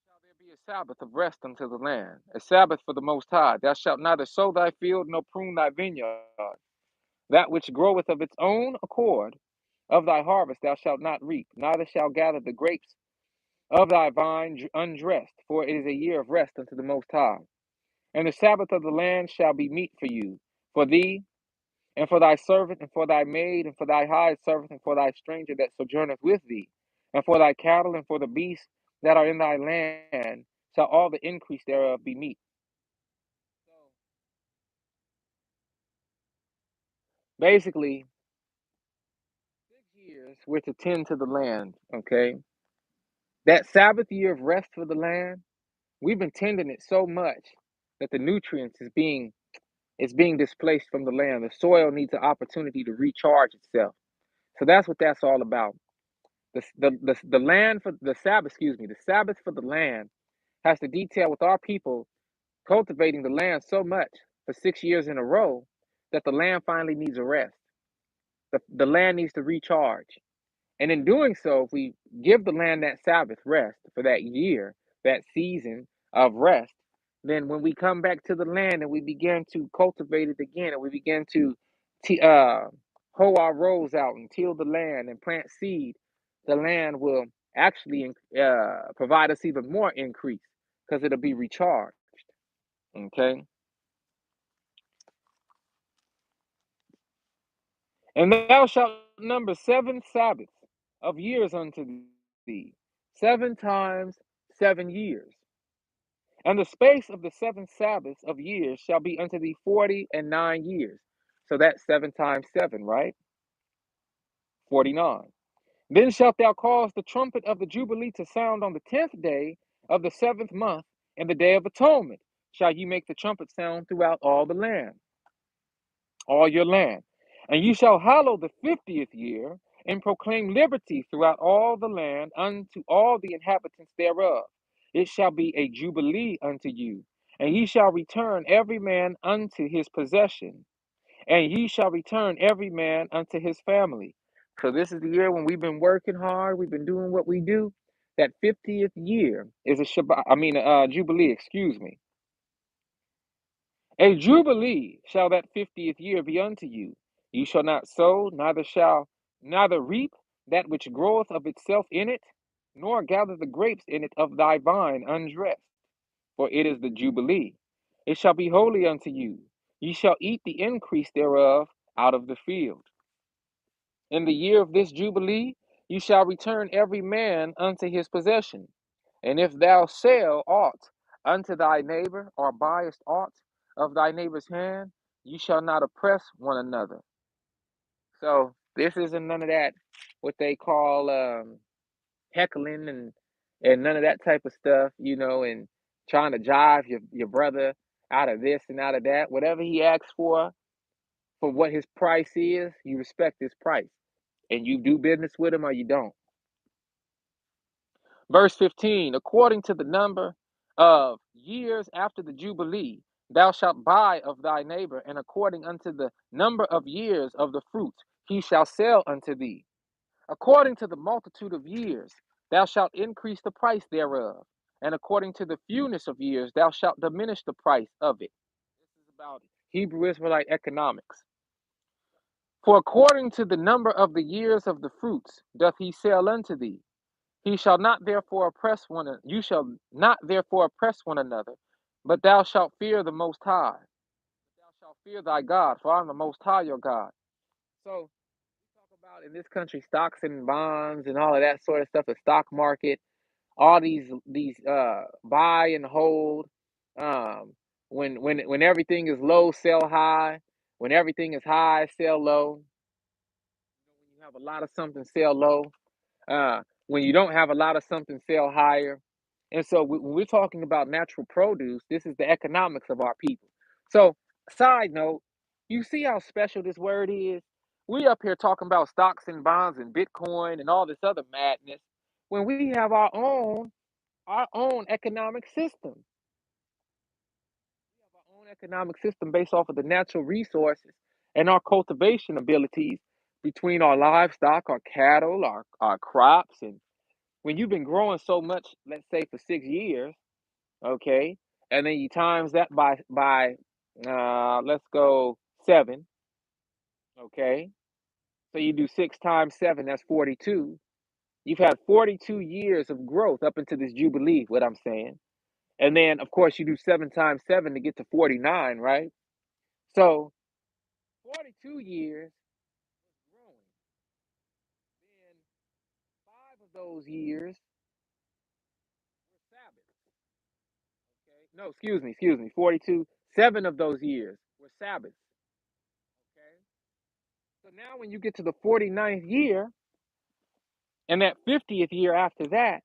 A: shall there be a Sabbath of rest unto the land, a Sabbath for the Most High. Thou shalt neither sow thy field nor prune thy vineyard. That which groweth of its own accord of thy harvest thou shalt not reap, neither shalt gather the grapes of thy vine undressed, for it is a year of rest unto the Most High. And the Sabbath of the land shall be meat for you, for thee, and for thy servant, and for thy maid, and for thy hired servant, and for thy stranger that sojourneth with thee, and for thy cattle, and for the beasts that are in thy land, shall all the increase thereof be meat. So basically, 6 years we're to tend to the land, okay? That Sabbath year of rest for the land, we've been tending it so much that the nutrients is being displaced from the land. The soil needs an opportunity to recharge itself. So that's what that's all about. The land for the Sabbath, excuse me, the Sabbath for the land has to detail with our people cultivating the land so much for 6 years in a row that the land finally needs a rest. The land needs to recharge. And in doing so, if we give the land that Sabbath rest for that year, that season of rest, then when we come back to the land and we begin to cultivate it again, and we begin to t- uh, hoe our rows out and till the land and plant seed, the land will actually provide us even more increase because it'll be recharged. Okay. And thou shalt number 7 Sabbaths of years unto thee, 7 times 7 years. And the space of the 7 Sabbaths of years shall be unto thee 40 and 9 years. So that's 7 times 7, right? 49. Then shalt thou cause the trumpet of the Jubilee to sound on the 10th day of the 7th month, and the day of atonement. Shall ye make the trumpet sound throughout all your land. And you shall hallow the 50th year, and proclaim liberty throughout all the land unto all the inhabitants thereof. It shall be a jubilee unto you, and ye shall return every man unto his possession, and ye shall return every man unto his family. So this is the year when we've been working hard, we've been doing what we do. That 50th year is a Shabbat, jubilee, excuse me. A jubilee shall that 50th year be unto you. Ye shall not sow, neither reap that which groweth of itself in it, nor gather the grapes in it of thy vine undressed, for it is the jubilee. It shall be holy unto you. Ye shall eat the increase thereof out of the field. In the year of this jubilee, you shall return every man unto his possession. And if thou sell aught unto thy neighbor, or buyest aught of thy neighbor's hand, you shall not oppress one another. So this isn't none of that what they call heckling and none of that type of stuff, and trying to jive your brother out of this and out of that. Whatever he asks for what his price is, you respect his price. And you do business with him or you don't. Verse 15, according to the number of years after the Jubilee, thou shalt buy of thy neighbor, and according unto the number of years of the fruit, he shall sell unto thee. According to the multitude of years, thou shalt increase the price thereof, and according to the fewness of years, thou shalt diminish the price of it. This is about Hebrew Israelite economics. For according to the number of the years of the fruits doth he sell unto thee. He shall not therefore oppress you shall not therefore oppress one another, but thou shalt fear the Most High. Thou shalt fear thy God, for I am the Most High your God. So we talk about in this country stocks and bonds and all of that sort of stuff, the stock market, all these buy and hold. Um, when everything is low, sell high. When everything is high, sell low. When you have a lot of something, sell low. When you don't have a lot of something, sell higher. And so when we're talking about natural produce, this is the economics of our people. So, side note, you see how special this word is? We up here talking about stocks and bonds and Bitcoin and all this other madness when we have our own economic system. We have our own economic system based off of the natural resources and our cultivation abilities between our livestock, our cattle, our crops, and when you've been growing so much, let's say for 6 years, okay, and then you times that by let's go 7, okay. So you do 6 times 7, that's 42. You've had 42 years of growth up into this jubilee. What I'm saying, and then of course you do 7 times 7 to get to 49, right? So 42 years growing. Then 5 of those years were Sabbath. Okay, no, excuse me, 42. 7 of those years were Sabbaths. Okay, so now when you get to the 49th year and that 50th year after that,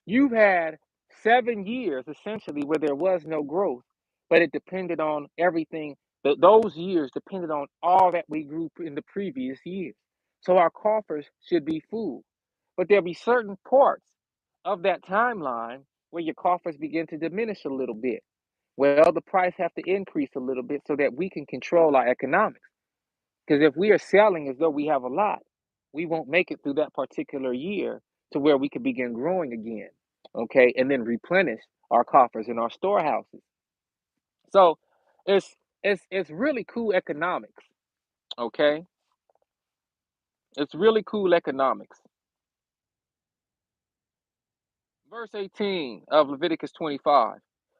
A: you've had 7 years essentially where there was no growth, but it depended on everything. Those years depended on all that we grew in the previous years. So our coffers should be full, but there'll be certain parts of that timeline where your coffers begin to diminish a little bit. Well, the price have to increase a little bit so that we can control our economics. Because if we are selling as though we have a lot, we won't make it through that particular year to where we can begin growing again, okay, and then replenish our coffers and our storehouses. So it's really cool economics, okay? It's really cool economics. Verse 18 of Leviticus 25.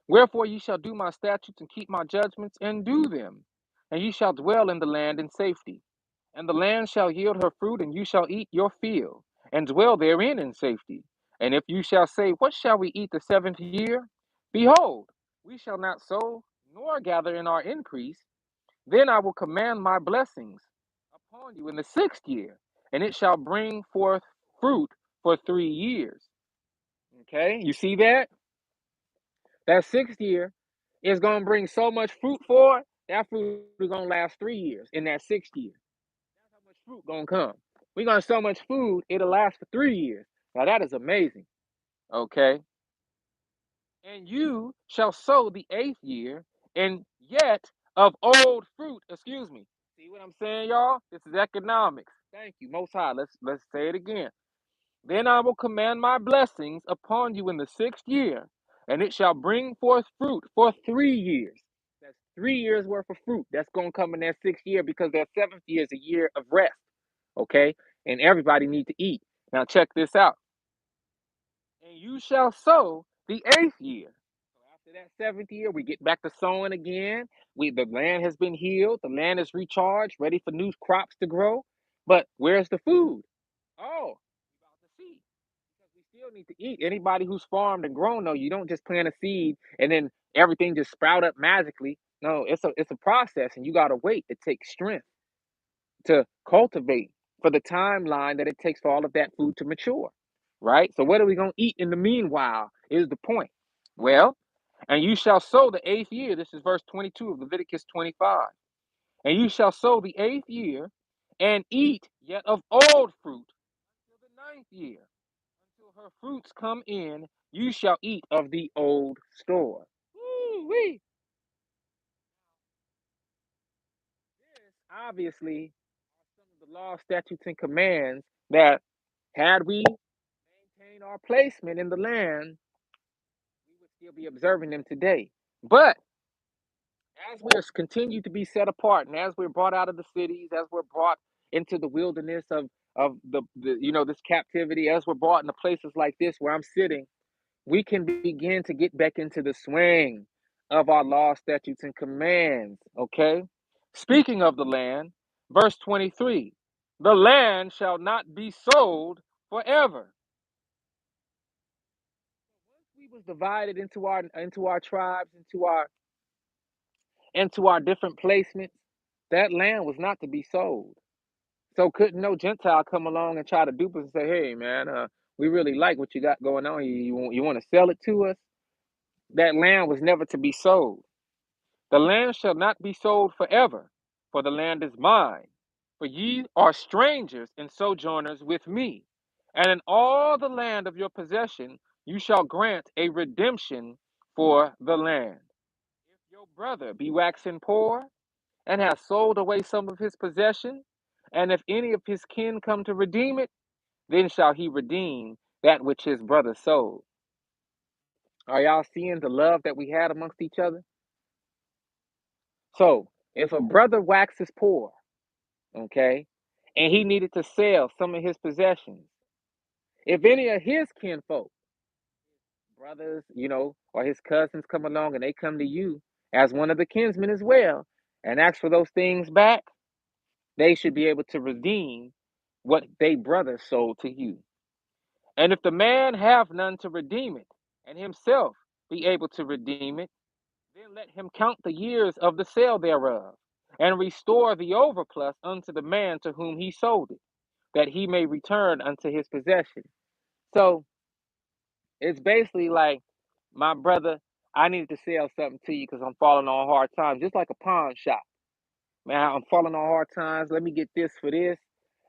A: Wherefore ye shall do my statutes and keep my judgments and do them, and ye shall dwell in the land in safety. And the land shall yield her fruit, and you shall eat your fill, and dwell therein in safety. And if you shall say, what shall we eat the 7th year? Behold, we shall not sow, nor gather in our increase. Then I will command my blessings upon you in the 6th year, and it shall bring forth fruit for 3 years. Okay, you see that? That 6th year is going to bring so much fruit for it, that fruit is going to last 3 years in that 6th year. That's how much fruit gonna come. We're gonna so much food, it'll last for 3 years. Now that is amazing. Okay. And you shall sow the 8th year, and yet of old fruit. Excuse me. See what I'm saying, y'all? This is economics. Thank you, Most High. Let's say it again. Then I will command my blessings upon you in the 6th year, and it shall bring forth fruit for 3 years. That's 3 years worth of fruit. That's gonna come in that 6th year because that 7th year is a year of rest. Okay, and everybody need to eat. Now check this out. And you shall sow the 8th year. So after that 7th year, we get back to sowing again. The land has been healed. The land is recharged, ready for new crops to grow. But where's the food? Oh, we about to see. Because we still need to eat. Anybody who's farmed and grown, though, you don't just plant a seed and then everything just sprout up magically. No, it's a process, and you gotta wait. It takes strength to cultivate for the timeline that it takes for all of that food to mature, right? So what are we gonna eat in the meanwhile? Is the point. Well, and you shall sow the eighth year. This is verse 22 of Leviticus 25. And you shall sow the eighth year, and eat yet of old fruit till the ninth year. Until her fruits come in, you shall eat of the old store. Woo-wee. This obviously are some of the law, statutes, and commands that, had we maintained our placement in the land, we would still be observing them today. But as we are continue to be set apart, and as we're brought out of the cities, as we're brought into the wilderness of the this captivity, as we're brought into places like this where I'm sitting, we can begin to get back into the swing of our law, statutes, and commands. Okay. Speaking of the land, verse 23: the land shall not be sold forever. Once we was divided into our tribes, into our different placements, that land was not to be sold. So couldn't no Gentile come along and try to dupe us and say, "Hey, man, we really like what you got going on here. You want to sell it to us?" That land was never to be sold. The land shall not be sold forever, for the land is mine. For ye are strangers and sojourners with me, and in all the land of your possession you shall grant a redemption for the land. If your brother be waxen poor, and hath sold away some of his possession, and if any of his kin come to redeem it, then shall he redeem that which his brother sold. Are y'all seeing the love that we had amongst each other? So, if a brother waxes poor, okay, and he needed to sell some of his possessions, if any of his kinfolk, brothers, or his cousins come along and they come to you as one of the kinsmen as well and ask for those things back, they should be able to redeem what they brother sold to you. And if the man have none to redeem it, and himself be able to redeem it, then let him count the years of the sale thereof, and restore the overplus unto the man to whom he sold it, that he may return unto his possession. So it's basically like, my brother, I need to sell something to you because I'm falling on hard times, just like a pawn shop. Man, I'm falling on hard times. Let me get this for this.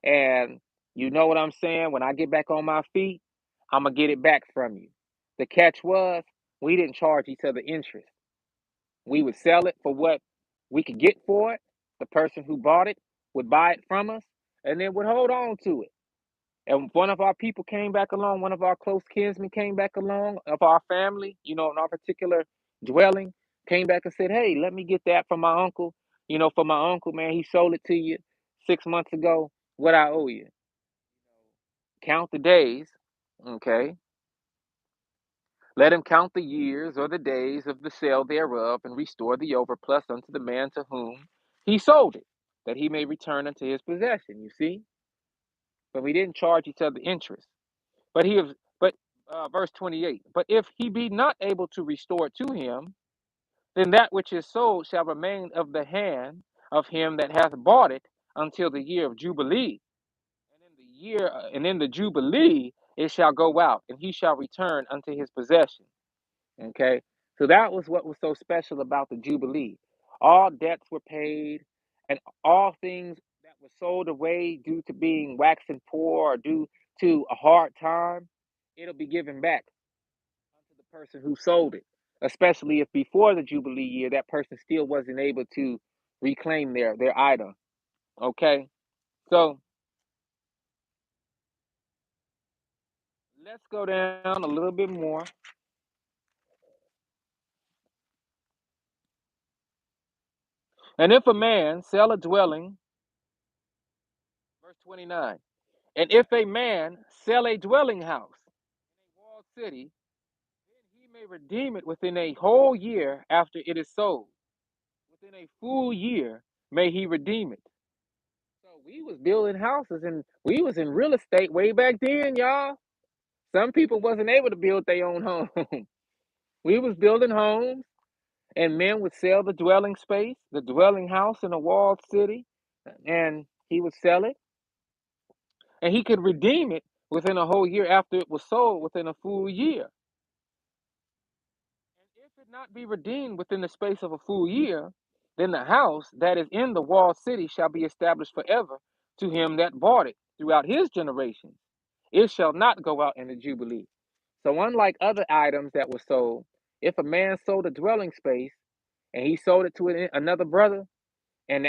A: And you know what I'm saying? When I get back on my feet, I'm going to get it back from you. The catch was, we didn't charge each other interest. We would sell it for what we could get for it. The person who bought it would buy it from us and then would hold on to it. And one of our people came back along, one of our close kinsmen came back along of our family, in our particular dwelling, came back and said, "Hey, let me get that from my uncle. For my uncle, man, he sold it to you 6 months ago. What I owe you?" Count the days, okay? Let him count the years or the days of the sale thereof, and restore the overplus unto the man to whom he sold it, that he may return unto his possession. You see? But we didn't charge each other interest. But verse 28, but if he be not able to restore it to him, then that which is sold shall remain of the hand of him that hath bought it until the year of Jubilee. And in the Jubilee it shall go out, and he shall return unto his possession. Okay? So that was what was so special about the Jubilee. All debts were paid, and all things that were sold away due to being waxing poor or due to a hard time, it'll be given back to the person who sold it. Especially if before the Jubilee year that person still wasn't able to reclaim their item. Okay? So let's go down a little bit more. And if a man sell a dwelling, verse 29, and if a man sell a dwelling house in a walled city, then he may redeem it within a whole year after it is sold. Within a full year may he redeem it. So we was building houses and we was in real estate way back then, y'all. Some people wasn't able to build their own home. We was building homes, and men would sell the dwelling space, the dwelling house in a walled city, and he would sell it, and he could redeem it within a whole year after it was sold within a full year. And if it not be redeemed within the space of a full year, then the house that is in the walled city shall be established forever to him that bought it throughout his generations. It shall not go out in the Jubilee. So, unlike other items that were sold, if a man sold a dwelling space and he sold it to another brother, and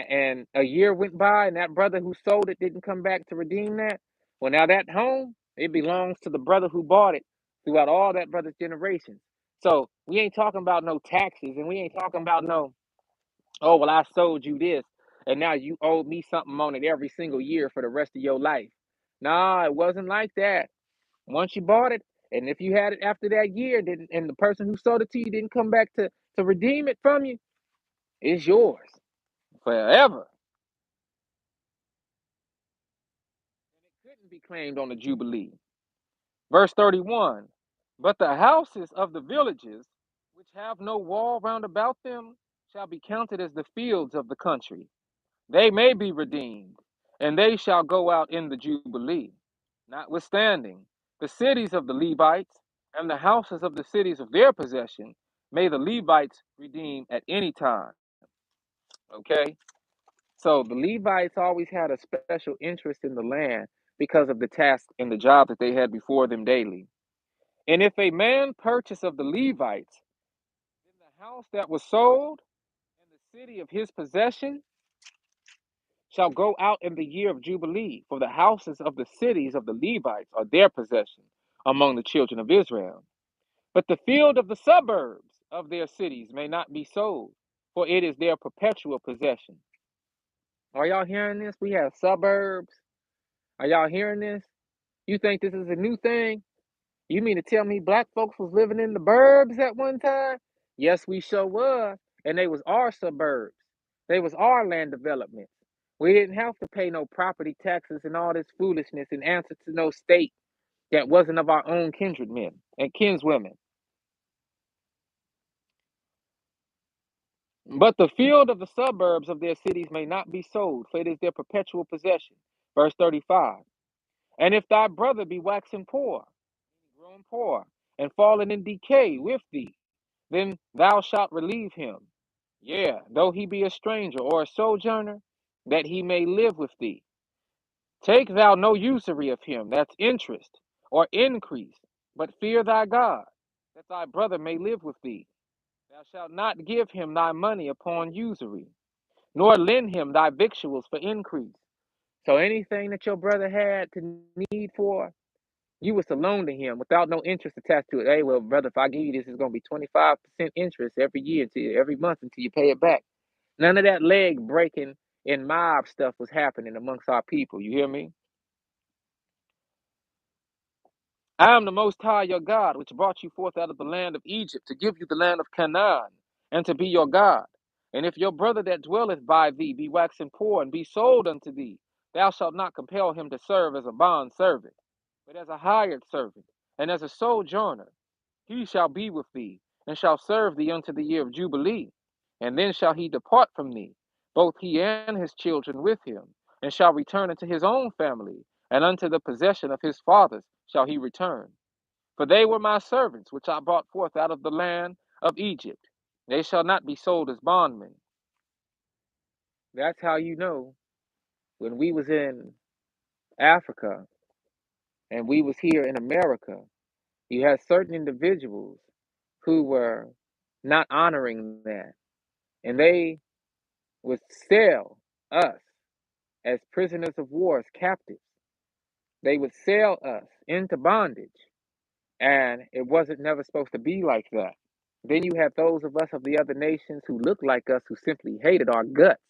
A: a year went by and that brother who sold it didn't come back to redeem that, well, now that home, it belongs to the brother who bought it throughout all that brother's generations. So we ain't talking about no taxes, and we ain't talking about no, oh, well, I sold you this and now you owe me something on it every single year for the rest of your life. Nah, it wasn't like that. Once you bought it, and if you had it after that year, and the person who sold it to you didn't come back to redeem it from you, it's yours forever. It couldn't be claimed on the Jubilee. Verse 31. But the houses of the villages, which have no wall round about them, shall be counted as the fields of the country. They may be redeemed, and they shall go out in the Jubilee. Notwithstanding, the cities of the Levites and the houses of the cities of their possession may the Levites redeem at any time. Okay? So the Levites always had a special interest in the land because of the task and the job that they had before them daily. And if a man purchase of the Levites, then the house that was sold and the city of his possession shall go out in the year of Jubilee, for the houses of the cities of the Levites are their possession among the children of Israel. But the field of the suburbs of their cities may not be sold, for it is their perpetual possession. Are y'all hearing this? We have suburbs. Are y'all hearing this? You think this is a new thing? You mean to tell me black folks was living in the burbs at one time? Yes, we sure was. And they was our suburbs. They was our land development. We didn't have to pay no property taxes and all this foolishness in answer to no state that wasn't of our own kindred men and kinswomen. But the field of the suburbs of their cities may not be sold, for it is their perpetual possession. Verse 35. And if thy brother be waxen poor, grown poor, and fallen in decay with thee, then thou shalt relieve him. Yeah, though he be a stranger or a sojourner, that he may live with thee. Take thou no usury of him, that's interest, or increase, but fear thy God, that thy brother may live with thee. Thou shalt not give him thy money upon usury, nor lend him thy victuals for increase. So anything that your brother had to need for, you was to loan to him without no interest attached to it. Hey, well, brother, if I give you this, it's going to be 25% interest every year, every month until you pay it back. None of that leg breaking and mob stuff was happening amongst our people. You hear me? I am the Most High your God, which brought you forth out of the land of Egypt to give you the land of Canaan, and to be your God. And if your brother that dwelleth by thee be waxen poor and be sold unto thee, thou shalt not compel him to serve as a bond servant, but as a hired servant, and as a sojourner. He shall be with thee, and shall serve thee unto the year of Jubilee. And then shall he depart from thee, both he and his children with him, and shall return unto his own family, and unto the possession of his fathers shall he return. For they were my servants, which I brought forth out of the land of Egypt. They shall not be sold as bondmen. That's how you know when we was in Africa and we was here in America, you had certain individuals who were not honoring that. And they would sell us as prisoners of war, as captives. They would sell us into bondage. And it wasn't never supposed to be like that. Then you had those of us of the other nations who looked like us, who simply hated our guts.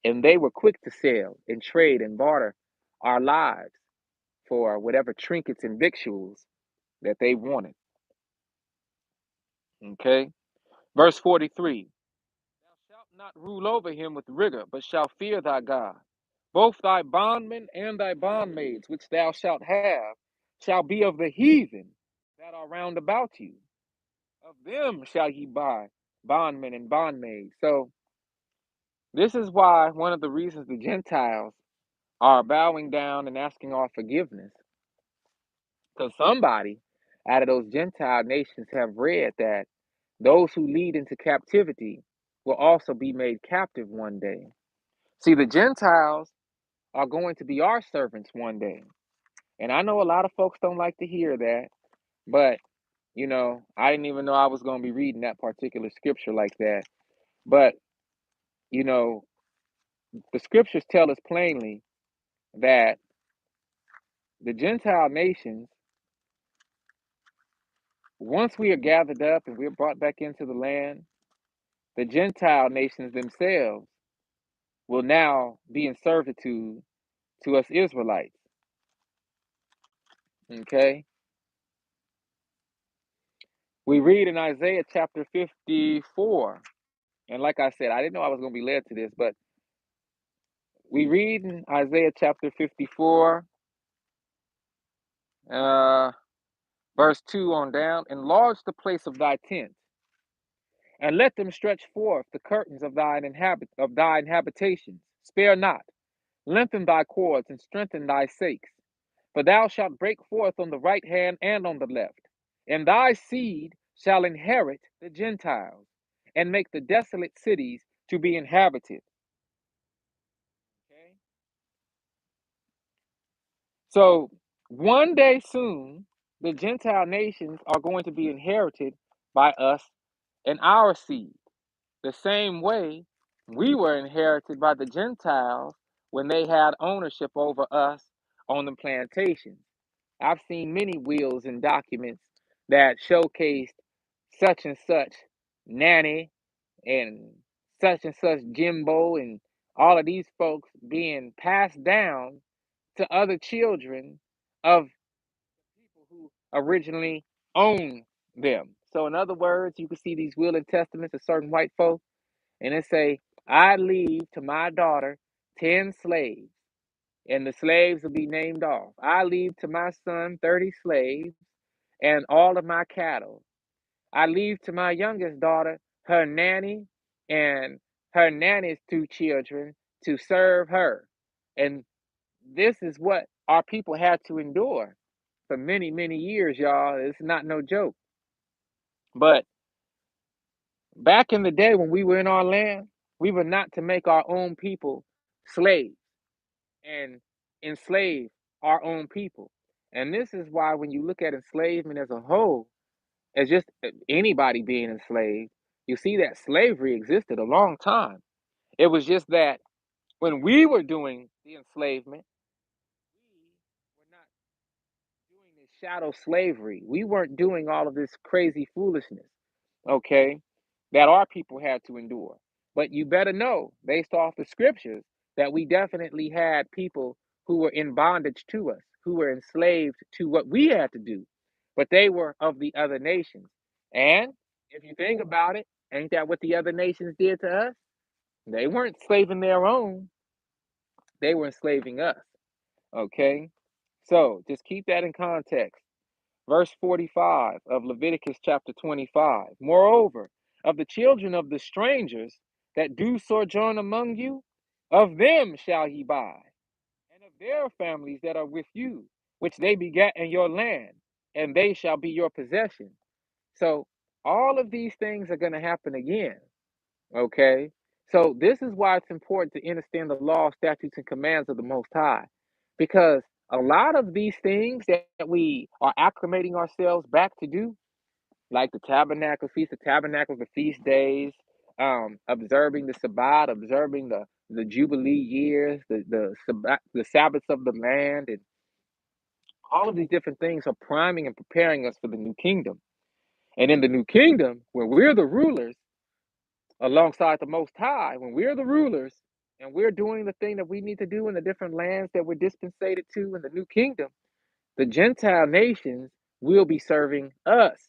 A: And they were quick to sell and trade and barter our lives for whatever trinkets and victuals that they wanted. Okay? Verse 43. Thou shalt not rule over him with rigor, but shalt fear thy God. Both thy bondmen and thy bondmaids, which thou shalt have, shall be of the heathen that are round about you. Of them shall ye buy bondmen and bondmaids. So this is why one of the reasons the Gentiles are bowing down and asking our forgiveness, because somebody out of those Gentile nations have read that those who lead into captivity will also be made captive one day. See, the Gentiles are going to be our servants one day. And I know a lot of folks don't like to hear that, but I didn't even know I was going to be reading that particular scripture like that. But, you know, the scriptures tell us plainly that the Gentile nations, once we are gathered up and we're brought back into the land, the Gentile nations themselves will now be in servitude to us Israelites. Okay? We read in Isaiah chapter 54, and like I said, I didn't know I was going to be led to this, but we read in Isaiah chapter 54, verse 2 on down, enlarge the place of thy tent, and let them stretch forth the curtains of thy habitations. Spare not, lengthen thy cords, and strengthen thy sakes. For thou shalt break forth on the right hand and on the left, and thy seed shall inherit the Gentiles, and make the desolate cities to be inhabited. Okay? So one day soon, the Gentile nations are going to be inherited by us and our seed. The same way we were inherited by the Gentiles when they had ownership over us on the plantations. I've seen many wills and documents that showcased such and such nanny and such Jimbo and all of these folks being passed down to other children of people who originally owned them. So, in other words, you can see these will and testaments of certain white folks, and it say, "I leave to my daughter 10 slaves, and the slaves will be named off. I leave to my son 30 slaves and all of my cattle. I leave to my youngest daughter her nanny and her nanny's 2 children to serve her." And this is what our people had to endure for many, many years, y'all. It's not no joke. But back in the day when we were in our land, we were not to make our own people slaves and enslave our own people. And this is why when you look at enslavement as a whole, as just anybody being enslaved, you see that slavery existed a long time. It was just that when we were doing the enslavement, we were not doing this shadow slavery. We weren't doing all of this crazy foolishness, okay, that our people had to endure. But you better know, based off the scriptures, that we definitely had people who were in bondage to us, who were enslaved to what we had to do, but they were of the other nations. And if you think about it, ain't that what the other nations did to us? They weren't enslaving their own, they were enslaving us, okay? So just keep that in context. Verse 45 of Leviticus chapter 25. Moreover, of the children of the strangers that do sojourn among you, of them shall ye buy, and of their families that are with you, which they begat in your land, and they shall be your possession. So all of these things are going to happen again. Okay. So this is why it's important to understand the law, statutes, and commands of the Most High, because a lot of these things that we are acclimating ourselves back to do, like the tabernacle, feast of tabernacles, the feast days, observing the Sabbath, observing the Jubilee years, the Sabbaths of the land, and all of these different things are priming and preparing us for the new kingdom. And in the new kingdom, when we're the rulers, alongside the Most High, when we're the rulers and we're doing the thing that we need to do in the different lands that we're dispensated to in the new kingdom, the Gentile nations will be serving us,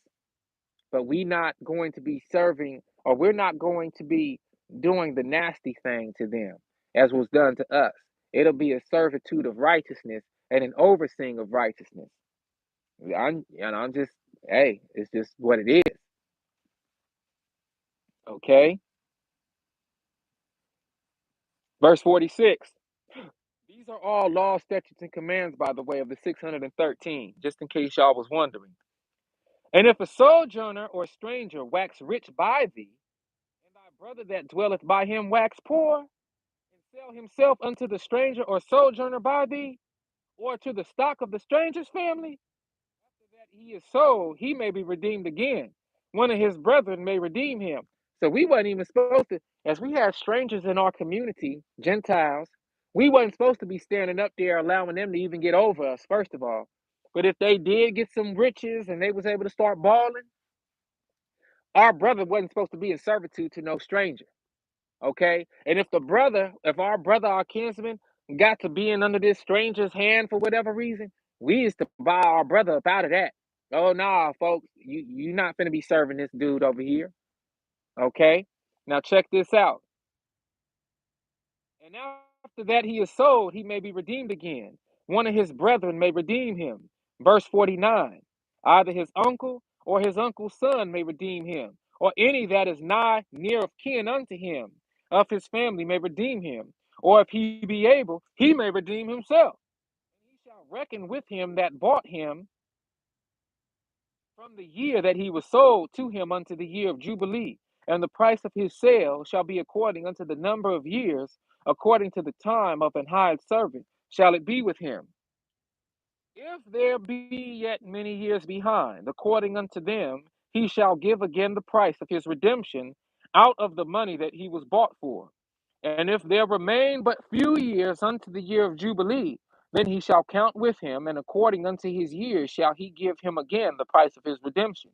A: but we not going to be serving, or we're not going to be doing the nasty thing to them as was done to us. It'll be a servitude of righteousness and an overseeing of righteousness. I'm just, hey, it's just what it is. Okay. Verse 46. These are all laws, statutes, and commands, by the way, of the 613, just in case y'all was wondering. And if a sojourner or stranger wax rich by thee, and thy brother that dwelleth by him wax poor, and sell himself unto the stranger or sojourner by thee, or to the stock of the stranger's family, that he is sold, he may be redeemed again. One of his brethren may redeem him. So we wasn't even supposed to, as we had strangers in our community, Gentiles, we wasn't supposed to be standing up there allowing them to even get over us, first of all. But if they did get some riches and they was able to start balling, our brother wasn't supposed to be in servitude to no stranger. Okay? And if our brother, our kinsman, got to being under this stranger's hand for whatever reason, we used to buy our brother up out of that. Oh nah, folks, you not finna be serving this dude over here. Okay? Now check this out. And after that he is sold, he may be redeemed again. One of his brethren may redeem him. Verse 49. Either his uncle or his uncle's son may redeem him, or any that is nigh near of kin unto him, of his family may redeem him. Or if he be able, he may redeem himself. And he shall reckon with him that bought him from the year that he was sold to him unto the year of Jubilee. And the price of his sale shall be according unto the number of years, according to the time of an hired servant, shall it be with him. If there be yet many years behind, according unto them, he shall give again the price of his redemption out of the money that he was bought for. And if there remain but few years unto the year of Jubilee, then he shall count with him, and according unto his years shall he give him again the price of his redemption.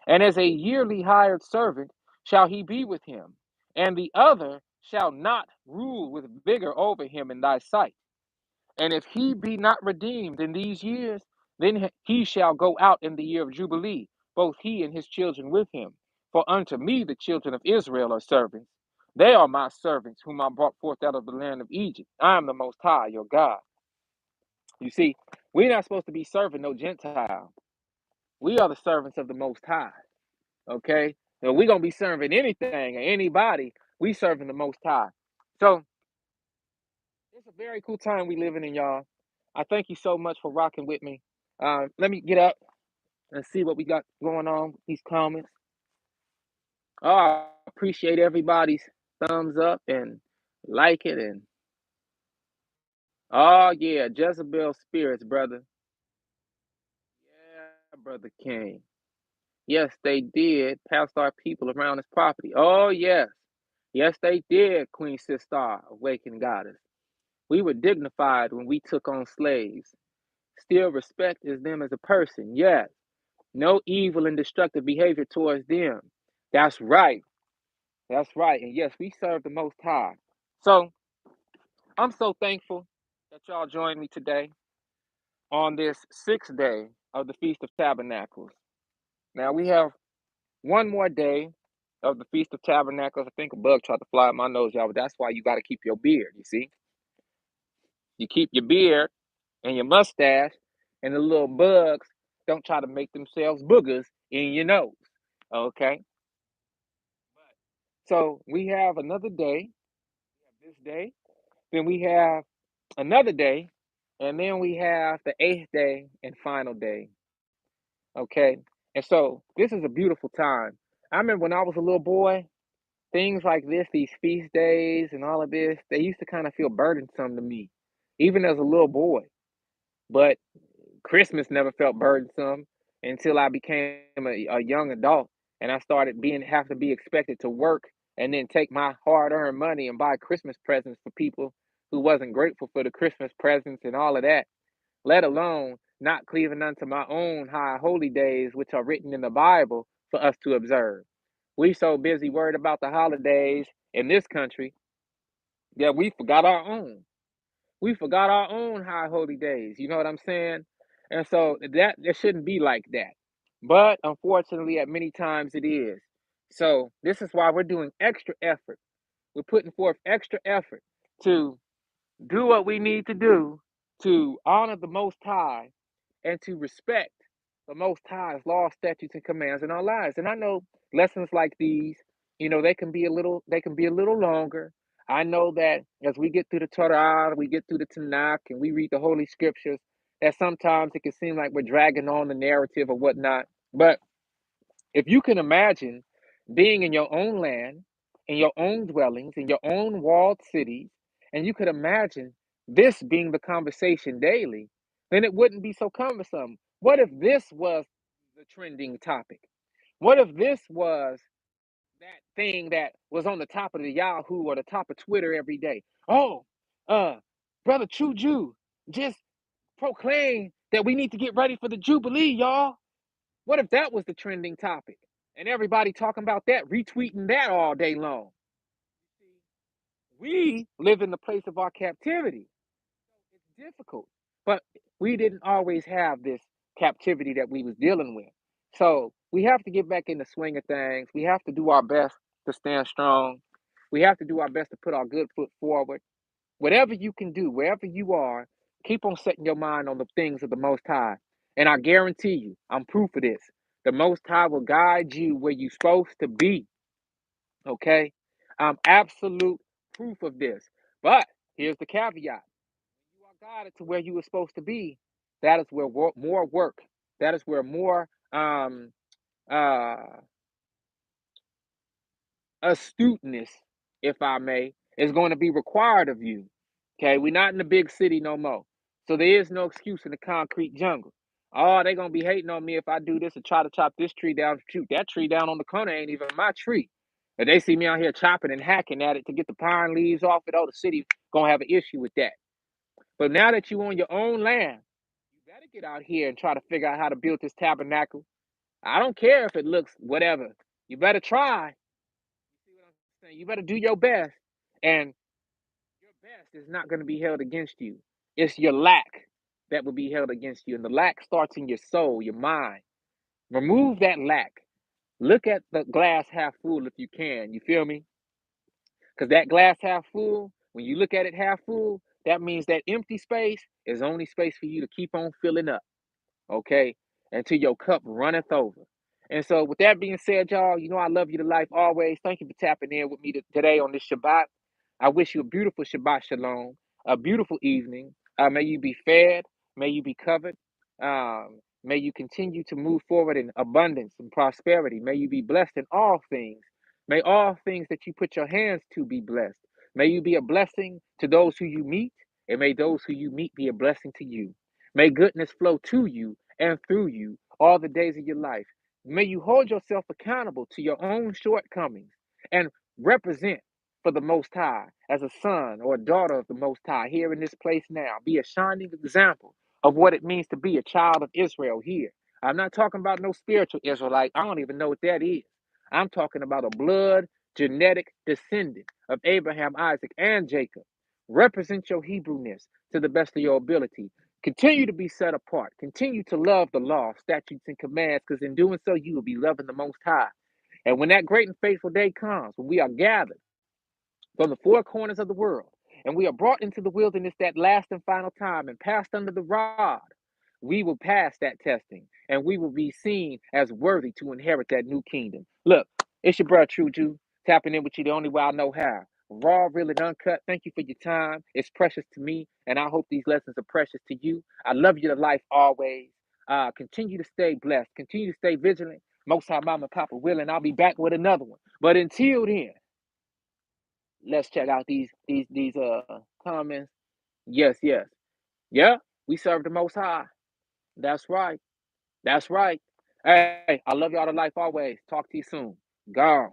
A: And as a yearly hired servant shall he be with him, and the other shall not rule with vigor over him in thy sight. And if he be not redeemed in these years, then he shall go out in the year of Jubilee, both he and his children with him. For unto me the children of Israel are servants. They are my servants, whom I brought forth out of the land of Egypt. I am the Most High, your God. You see, we're not supposed to be serving no Gentile. We are the servants of the Most High. Okay? And we're going to be serving anything or anybody. We serving the Most High. So, it's a very cool time we living in, y'all. I thank you so much for rocking with me. Let me get up and see what we got going on with these comments. Oh, I appreciate everybody's thumbs up and like it. And oh, yeah, Jezebel spirits, brother. Yeah, brother King. Yes, they did pass our people around his property. Oh, yes. Yes, they did, Queen Sister, awakened goddess. We were dignified when we took on slaves. Still respect is them as a person. Yes. No evil and destructive behavior towards them. That's right. That's right. And yes, we serve the Most High. So I'm so thankful that y'all joined me today on this sixth day of the Feast of Tabernacles. Now we have one more day of the Feast of Tabernacles. I think a bug tried to fly up my nose, y'all, but that's why you got to keep your beard, you see? You keep your beard and your mustache, and the little bugs don't try to make themselves boogers in your nose, okay? So we have another day, this day, then we have another day, and then we have the eighth day and final day, okay? And so this is a beautiful time. I remember when I was a little boy, things like this, these feast days and all of this, they used to kind of feel burdensome to me, even as a little boy. But Christmas never felt burdensome until I became a young adult and I started being have to be expected to work and then take my hard-earned money and buy Christmas presents for people who wasn't grateful for the Christmas presents and all of that, let alone not cleaving unto my own high holy days, which are written in the Bible for us to observe. We so busy worried about the holidays in this country that we forgot our own. We forgot our own high holy days. You know what I'm saying? And so that it shouldn't be like that. But unfortunately, at many times it is. So this is why we're doing extra effort. We're putting forth extra effort to do what we need to do to honor the Most High and to respect the Most High's law, statutes, and commands in our lives. And I know lessons like these, they can be a little longer. I know that as we get through the Torah, we get through the Tanakh, and we read the Holy Scriptures, that sometimes it can seem like we're dragging on the narrative or whatnot. But if you can imagine being in your own land, in your own dwellings, in your own walled cities, and you could imagine this being the conversation daily, then it wouldn't be so cumbersome. What if this was the trending topic? What if this was that thing that was on the top of the Yahoo or the top of Twitter every day? Oh, uh, Brother True Jew just proclaimed that we need to get ready for the Jubilee, y'all. What if that was the trending topic? And everybody talking about that, retweeting that all day long. We live in the place of our captivity. It's difficult. But we didn't always have this captivity that we was dealing with. So we have to get back in the swing of things. We have to do our best to stand strong. We have to do our best to put our good foot forward. Whatever you can do, wherever you are, keep on setting your mind on the things of the Most High. And I guarantee you, I'm proof of this. The Most High will guide you where you're supposed to be. Okay? I'm absolute proof of this. But here's the caveat. You are guided to where you were supposed to be. That is where more work, that is where more uh astuteness, if I may, is going to be required of you. Okay, we're not in the big city no more. So there is no excuse in the concrete jungle. Oh, they're gonna be hating on me if I do this and try to chop this tree down. Shoot, that tree down on the corner ain't even my tree. If they see me out here chopping and hacking at it to get the pine leaves off it, oh, the city gonna have an issue with that. But now that you on your own land, you better get out here and try to figure out how to build this tabernacle. I don't care if it looks whatever. You better try. You see what I'm saying? You better do your best. And your best is not going to be held against you. It's your lack that will be held against you. And the lack starts in your soul, your mind. Remove that lack. Look at the glass half full if you can. You feel me? Because that glass half full, when you look at it half full, that means that empty space is only space for you to keep on filling up. Okay, until your cup runneth over. And so, with that being said, y'all, I love you to life always. Thank you for tapping in with me today on this Shabbat. I wish you a beautiful Shabbat Shalom, a beautiful evening. May you be fed, may you be covered, may you continue to move forward in abundance and prosperity. May you be blessed in all things. May all things that you put your hands to be blessed. May you be a blessing to those who you meet, and may those who you meet be a blessing to you. May goodness flow to you and through you all the days of your life. May you hold yourself accountable to your own shortcomings and represent for the Most High as a son or a daughter of the Most High here in this place now. Be a shining example of what it means to be a child of Israel here. I'm not talking about no spiritual Israelite. I don't even know what that is. I'm talking about a blood genetic descendant of Abraham, Isaac, and Jacob. Represent your Hebrewness to the best of your ability. Continue to be set apart. Continue to love the law, statutes, and commands, because in doing so, you will be loving the Most High. And when that great and faithful day comes, when we are gathered from the four corners of the world, and we are brought into the wilderness that last and final time and passed under the rod, we will pass that testing and we will be seen as worthy to inherit that new kingdom. Look, it's your brother True Jew tapping in with you the only way I know how. Raw, real, and uncut. Thank you for your time. It's precious to me, and I hope these lessons are precious to you. I love you to life always. Continue to stay blessed. Continue to stay vigilant. Most High Mama and Papa willing, I'll be back with another one. But until then, let's check out these comments. Yes, yes. Yeah, we serve the Most High. That's right. That's right. Hey, I love y'all to life always. Talk to you soon. Gone.